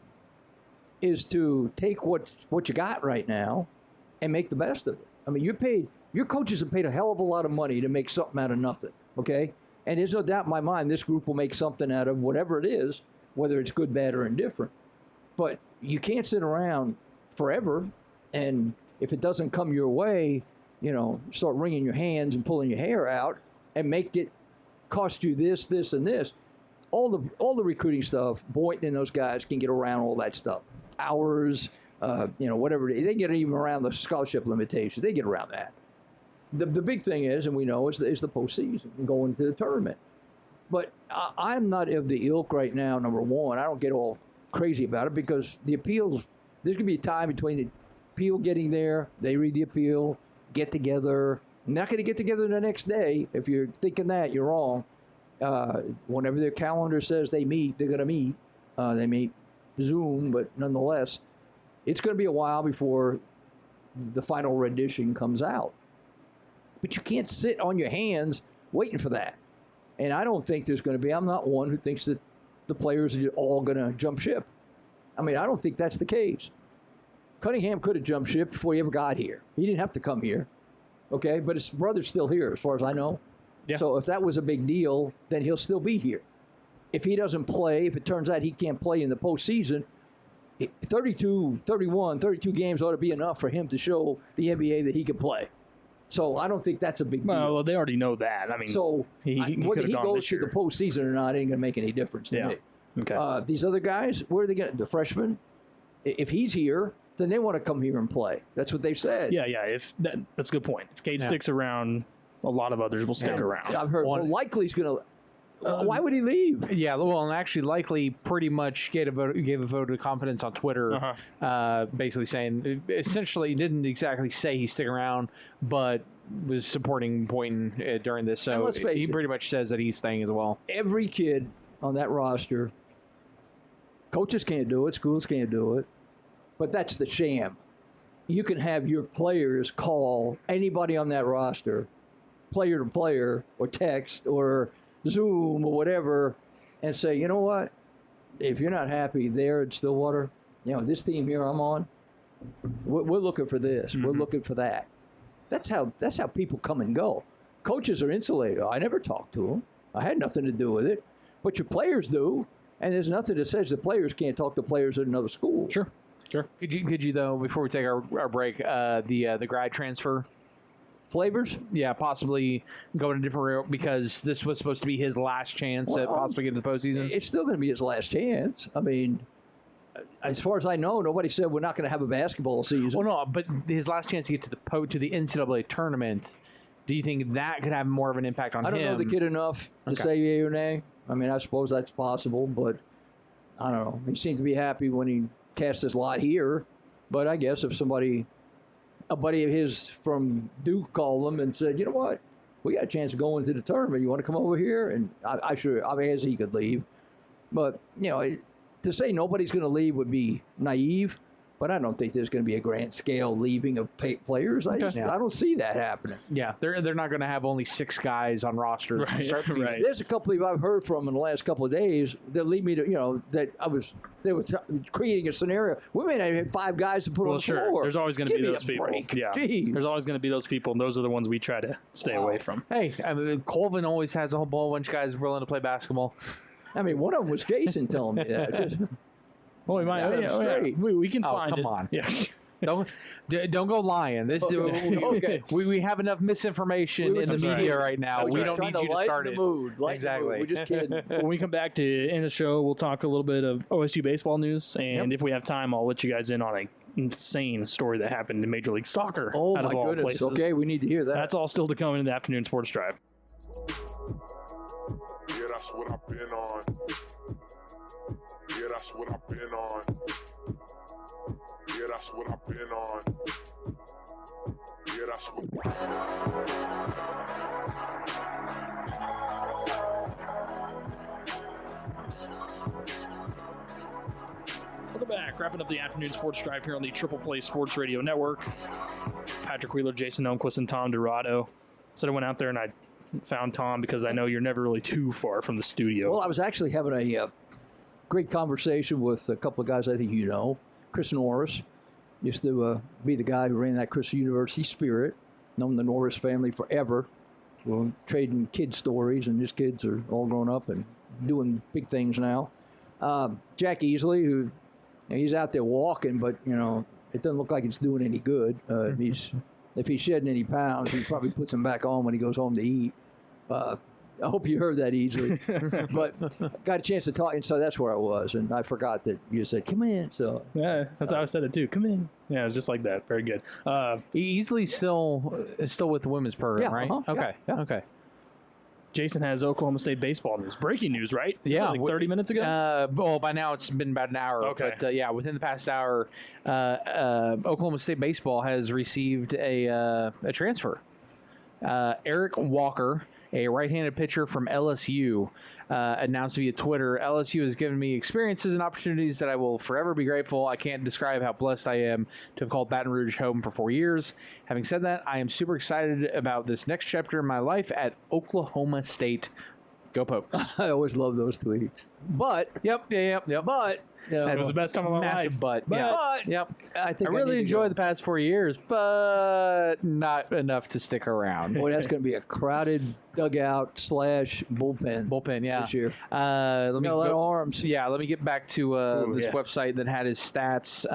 is to take what you got right now and make the best of it. I mean, your coaches have paid a hell of a lot of money to make something out of nothing, okay? And there's no doubt in my mind this group will make something out of whatever it is, whether it's good, bad, or indifferent. But you can't sit around forever, and if it doesn't come your way, start wringing your hands and pulling your hair out and make it cost you this, this, and this. All the recruiting stuff, Boynton and those guys can get around all that stuff. Hours, whatever. They get even around the scholarship limitation. They get around that. The big thing is, and we know, is the postseason and going to the tournament. But I'm not of the ilk right now, number one. I don't get all crazy about it because the appeals, there's going to be a time between the appeal getting there, they read the appeal, get together. Not going to get together the next day. If you're thinking that, you're wrong. Whenever their calendar says they meet, they're going to meet. They meet Zoom, but nonetheless, it's going to be a while before the final rendition comes out. But you can't sit on your hands waiting for that. And I don't think there's going to be, I'm not one who thinks that the players are all going to jump ship. I mean, I don't think that's the case. Cunningham could have jumped ship before he ever got here. He didn't have to come here. Okay, but his brother's still here, as far as I know. Yeah. So if that was a big deal, then he'll still be here. If he doesn't play, if it turns out he can't play in the postseason, 32 games ought to be enough for him to show the NBA that he can play. So I don't think that's a big deal. Well, they already know that. I mean, so whether he goes to the year. postseason or not ain't going to make any difference to me. Okay. These other guys, where are they going? The freshmen, if he's here, then they want to come here and play. That's what they've said. Yeah. That's a good point. If Cade sticks around, a lot of others will stick around. I've heard likely he's going to. Why would he leave? Yeah, well, and actually, likely pretty much gave a vote of confidence on Twitter, basically saying, essentially, didn't exactly say he's sticking around, but was supporting Boynton during this. So he pretty much says that he's staying as well. Every kid on that roster, coaches can't do it, schools can't do it, but that's the sham. You can have your players call anybody on that roster, player to player, or text, or Zoom or whatever, and say, you know what, if you're not happy there at Stillwater, this team here I'm on, we're looking for this, we're looking for that. That's how people come and go. Coaches are insulated. I never talked to them. I had nothing to do with it, but your players do, and there's nothing that says the players can't talk to players at another school. Sure. Could you though, before we take our break, the grad transfer flavors? Yeah, possibly go in a different route because this was supposed to be his last chance at possibly getting to the postseason. It's still going to be his last chance. I mean, as far as I know, nobody said we're not going to have a basketball season. Well, no, but his last chance to get to the NCAA tournament. Do you think that could have more of an impact on him? I don't know the kid enough to say yay or nay. I mean, I suppose that's possible, but I don't know. He seemed to be happy when he cast his lot here. But I guess if a buddy of his from Duke called him and said, you know what, we got a chance of going to the tournament. You want to come over here? And I guess he could leave. But, to say nobody's going to leave would be naive. But I don't think there's going to be a grand scale leaving of players. I don't see that happening. Yeah, they're not going to have only 6 guys on rosters. Right. There's a couple of I've heard from in the last couple of days that lead me to, they were creating a snenario. We may not have 5 guys to put on the floor. There's always going to be those people. Break. Yeah. Jeez. There's always going to be those people, and those are the ones we try to stay away from. Hey, I mean, Colvin always has a whole bunch of guys willing to play basketball. I mean, one of them was Jason telling me that. Well, we might. We can find it. Come on. Yeah. Don't go lying. This okay. We have enough misinformation in the media right now. We don't need you to start it. Exactly. We're just kidding. When we come back to end the show, we'll talk a little bit of OSU baseball news, and if we have time, I'll let you guys in on an insane story that happened in Major League Soccer. Oh out of my all goodness! Places. Okay, we need to hear that. That's all still to come in the afternoon sports drive. Yeah, that's what I've been on. Yeah, that's what I've been on. Yeah, that's what I've been on. Yeah, that's what. Welcome back. Wrapping up the afternoon sports drive here on the Triple Play Sports Radio Network. Patrick Wheeler, Jason Elmquist, and Tom Dorado. So I went out there and I found Tom because I know you're never really too far from the studio. Well, I was actually having a great conversation with a couple of guys I think you know. Chris Norris used to be the guy who ran that Christian University Spirit. Known the Norris family forever. We're trading kid stories, and his kids are all grown up and doing big things now. Jack Easley, who he's out there walking, but it doesn't look like it's doing any good. If he's shedding any pounds, he probably puts them back on when he goes home to eat. I hope you heard that easily. But got a chance to talk, and so that's where I was, and I forgot that you said, come in. So Yeah, that's how I said it too. Come in. Yeah, it was just like that. Very good. Easily still with the women's program, Yeah, right? uh-huh, Okay. yeah. Okay. Jason has Oklahoma State baseball news. Breaking news, right? Yeah, like 30 minutes ago. Well, by now it's been about an hour. Okay. But yeah, within the past hour, Oklahoma State baseball has received a transfer. Eric Walker, a right-handed pitcher from LSU, announced via Twitter, LSU has given me experiences and opportunities that I will forever be grateful. I can't describe how blessed I am to have called Baton Rouge home for 4 years. Having said that, I am super excited about this next chapter in my life at Oklahoma State. Go Pokes. I always love those tweets. But Yep. but It was the best time of my Massive life. butt. But Yeah. Yep. I think I really need to enjoyed go. the past 4 years, but not enough to stick around. Boy, that's going to be a crowded dugout / bullpen. Bullpen, yeah. This year. Let me Got a lot of go, arms. yeah, let me get back to this yeah. website that had his stats.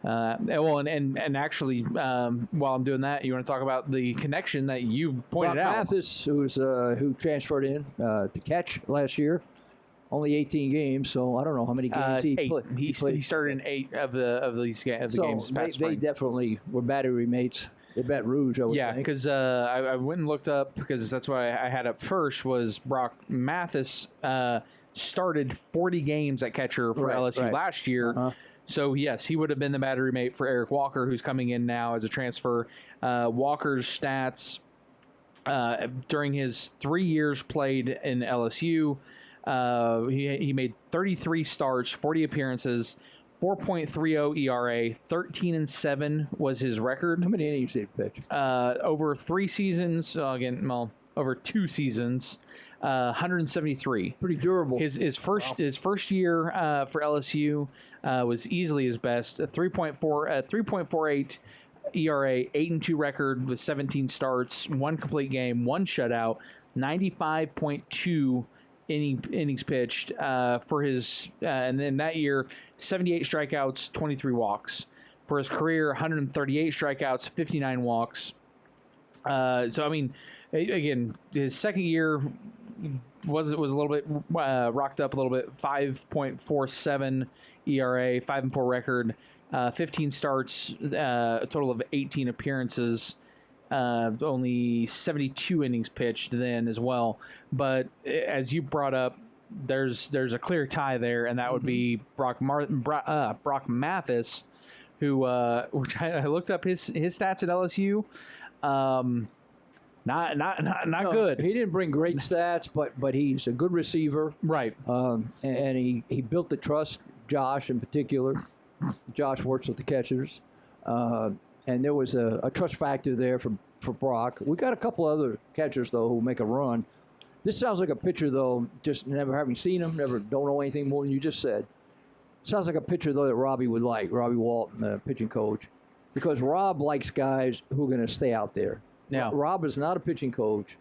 Well, and actually, while I'm doing that, you want to talk about the connection that you pointed Brock out. Mathis, who transferred in to catch last year, only 18 games, so I don't know how many games he 8. played. He started in 8 of the games So this past they spring. definitely were battery mates at Baton Rouge, I would Yeah, think. because I went and looked up, because that's what I had up first, was Brock Mathis started 40 games at catcher for LSU last year. Uh-huh. So, yes, he would have been the battery mate for Eric Walker, who's coming in now as a transfer. Walker's stats during his 3 years played in LSU, he made 33 starts, 40 appearances, 4.30 ERA, 13-7 was his record. How many innings did he pitch? Over 3 seasons, over 2 seasons, 173. Pretty durable. His first year for LSU was easily his best. 3.48 ERA, 8-2 record with 17 starts, 1 complete game, 1 shutout, 95.2 innings pitched for his, and then that year 78 strikeouts, 23 walks. For his career, 138 strikeouts, 59 walks. So I mean, again, his second year was a little bit rocked up a little bit. 5.47 ERA, 5-4 record, 15 starts, a total of 18 appearances. Only 72 innings pitched then as well. But as you brought up, there's a clear tie there, and that would be Brock Mathis, who which I looked up his stats at LSU. Not good. He didn't bring great stats, but he's a good receiver. Right. And he built the trust, Josh in particular. Josh works with the catchers. And there was a trust factor there for Brock. We got a couple other catchers, though, who make a run. This sounds like a pitcher, though, just never having seen him, don't know anything more than you just said. Sounds like a pitcher, though, that Robbie would like, Robbie Walton, the pitching coach. Because Rob likes guys who are going to stay out there. Now, Rob is not a pitching coach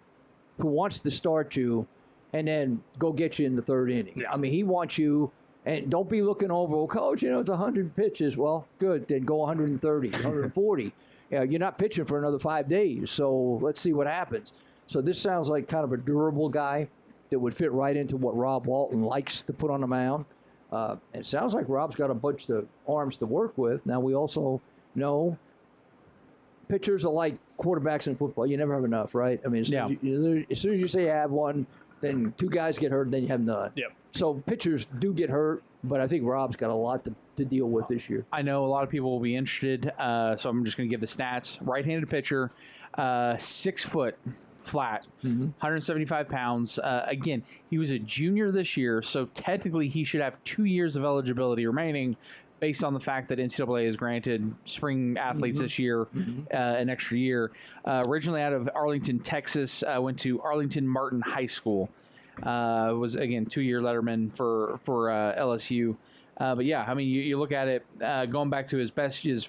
who wants to start you and then go get you in the third inning. Yeah. I mean, he wants you, and don't be looking over, well, coach, it's 100 pitches. Well, good, then go 130, 140. You're not pitching for another 5 days, so let's see what happens. So this sounds like kind of a durable guy that would fit right into what Rob Walton likes to put on the mound. It sounds like Rob's got a bunch of arms to work with. Now, we also know pitchers are like quarterbacks in football. You never have enough, right? I mean, as soon as you say you have one, then 2 guys get hurt, then you have none. Yep. So pitchers do get hurt, but I think Rob's got a lot to deal with this year. I know a lot of people will be interested, so I'm just going to give the stats. Right-handed pitcher, 6 foot, flat, 175 pounds. Again, he was a junior this year, so technically he should have 2 years of eligibility remaining based on the fact that NCAA has granted spring athletes this year an extra year. Originally out of Arlington, Texas, went to Arlington Martin High School. Was, again, 2-year letterman for LSU. But yeah, I mean, you look at it, going back to his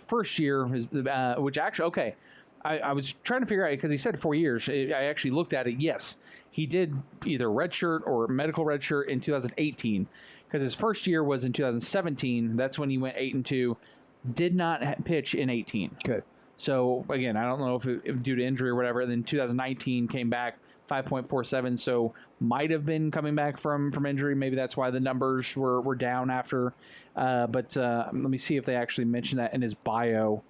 first year, which actually, okay, I was trying to figure out, because he said 4 years. I actually looked at it. Yes, he did either redshirt or medical redshirt in 2018, because his first year was in 2017. That's when he went 8-2. Did not pitch in 18. Okay. So again, I don't know if due to injury or whatever. And then 2019 came back, 5.47, so might have been coming back from injury. Maybe that's why the numbers were down after. But let me see if they actually mentioned that in his bio.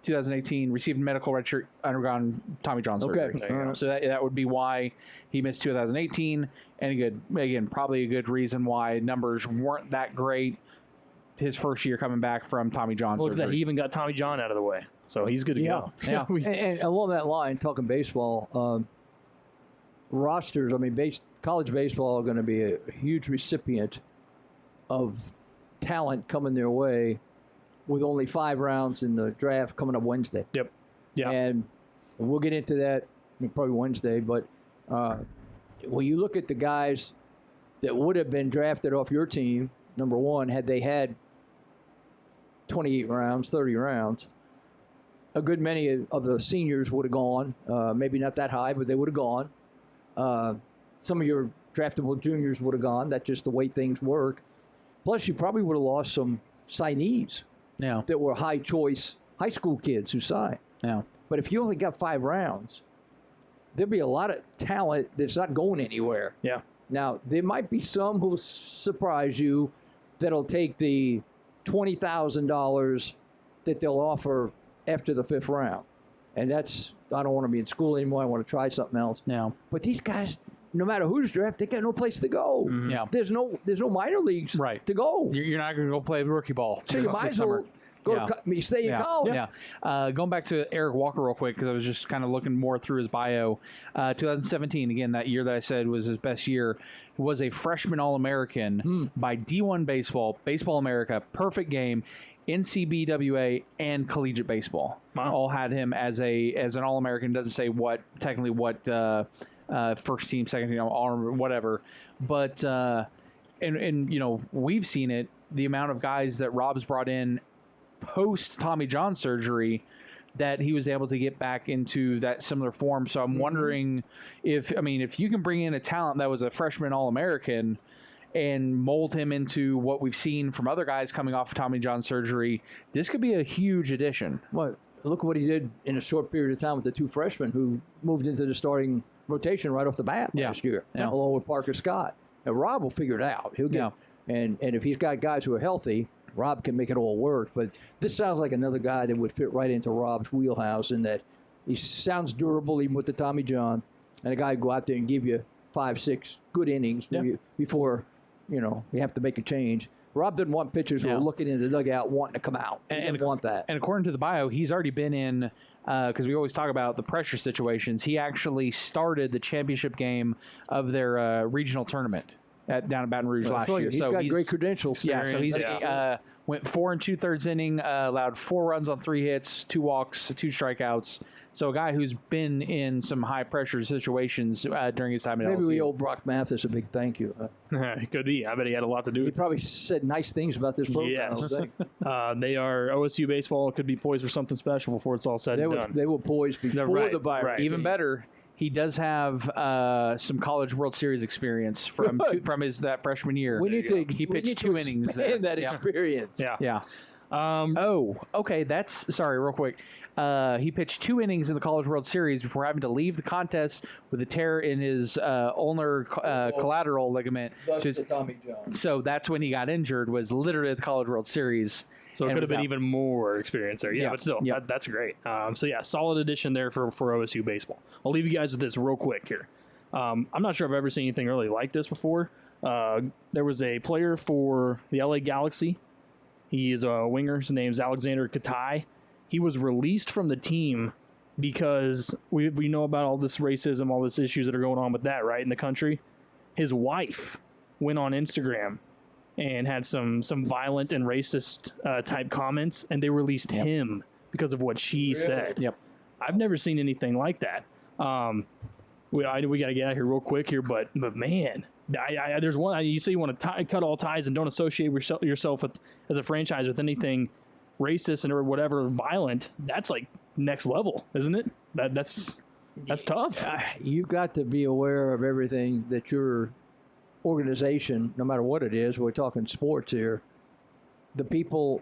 2018, received medical red shirt, undergone Tommy John surgery. Okay. So that would be why he missed 2018. And probably a good reason why numbers weren't that great his first year coming back from Tommy John Look at surgery. that. He even got Tommy John out of the way. So he's good to go. Yeah. And along that line, talking baseball, rosters, I mean, college baseball are going to be a huge recipient of talent coming their way with only 5 rounds in the draft coming up Wednesday. Yep. Yeah. And we'll get into that probably Wednesday. But when you look at the guys that would have been drafted off your team, number one, had they had 28 rounds, 30 rounds, a good many of the seniors would have gone. Maybe not that high, but they would have gone. Some of your draftable juniors would have gone. That's just the way things work. Plus, you probably would have lost some signees that were high choice high school kids who signed. Yeah. But if you only got 5 rounds, there'll be a lot of talent that's not going anywhere. Yeah. Now, there might be some who'll surprise you that'll take the $20,000 that they'll offer after the 5th round. And that's, I don't want to be in school anymore. I want to try something else. No. But these guys, no matter who's drafted, they got no place to go. Mm-hmm. Yeah. There's no minor leagues to go. You're not going to go play rookie ball. So you might as well go to stay in college. Yeah. Going back to Eric Walker real quick, because I was just kind of looking more through his bio. 2017, again, that year that I said was his best year, was a freshman All-American by D1 Baseball, Baseball America, Perfect Game, NCBWA, and Collegiate Baseball. Wow. All had him as an All-American. Doesn't say what first team, second team, all whatever. But and you know, we've seen it. The amount of guys that Rob's brought in post Tommy John surgery that he was able to get back into that similar form. So I'm wondering if you can bring in a talent that was a freshman All-American and mold him into what we've seen from other guys coming off of Tommy John surgery, this could be a huge addition. Well, look what he did in a short period of time with the 2 freshmen who moved into the starting rotation right off the bat last year, along with Parker Scott. And Rob will figure it out. He'll get, and if he's got guys who are healthy, Rob can make it all work. But this sounds like another guy that would fit right into Rob's wheelhouse in that he sounds durable even with the Tommy John, and a guy who go out there and give you 5-6 good innings before you have to make a change. Rob didn't want pitchers who are looking into the dugout wanting to come out. He didn't want that. And according to the bio, he's already been in, because we always talk about the pressure situations, he actually started the championship game of their regional tournament down at Baton Rouge last year. He's got great credentials. Yeah, so he went 4 2/3 inning, allowed 4 runs on 3 hits, 2 walks, 2 strikeouts. So a guy who's been in some high pressure situations during his time at LSU. Maybe we owe Brock Mathis a big thank you. Could be. I bet he had a lot to do with it. He probably said nice things about this program. Yes. They are, OSU baseball could be poised for something special before it's all said and done. They were poised before the virus. Right. Even better, he does have some College World Series experience from that freshman year. He pitched 2 innings there. That experience. Yeah. Sorry, real quick. He pitched 2 innings in the College World Series before having to leave the contest with a tear in his ulnar collateral ligament. Thus the Tommy John. So that's when he got injured, was literally at the College World Series. So it could have been even more experience there. Yeah, but still, that's great. Solid addition there for OSU baseball. I'll leave you guys with this real quick here. I'm not sure if I've ever seen anything really like this before. There was a player for the LA Galaxy. He is a winger. His name's Alexander Katai. He was released from the team because we know about all this racism, all these issues that are going on with that, right, in the country. His wife went on Instagram and had some violent and racist type comments, and they released him because of what she said. Yep. I've never seen anything like that. We got to get out of here real quick here, but man, there's one. You say you want to cut all ties and don't associate yourself with, as a franchise, with anything racist and or whatever violent. That's like next level, isn't it? That's tough. You got to be aware of everything that your organization, no matter what it is, we're talking sports here, the people,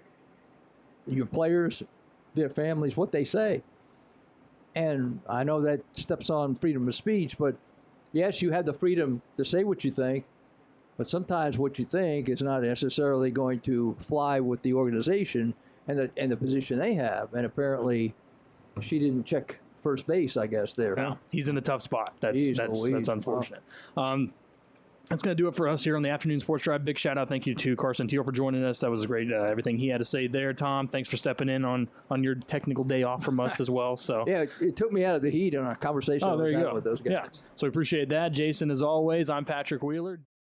your players, their families, what they say. And I know that steps on freedom of speech, but yes, you have the freedom to say what you think, but sometimes what you think is not necessarily going to fly with the organization and the position they have. And apparently, she didn't check first base, I guess, there. Yeah, he's in a tough spot. That's unfortunate. That's going to do it for us here on the Afternoon Sports Drive. Big shout out, thank you to Carson Teel for joining us. That was great, everything he had to say there. Tom, thanks for stepping in on your technical day off from us as well. So yeah, it took me out of the heat on our conversation there you go. with those guys. Yeah, so we appreciate that. Jason, as always, I'm Patrick Wheeler.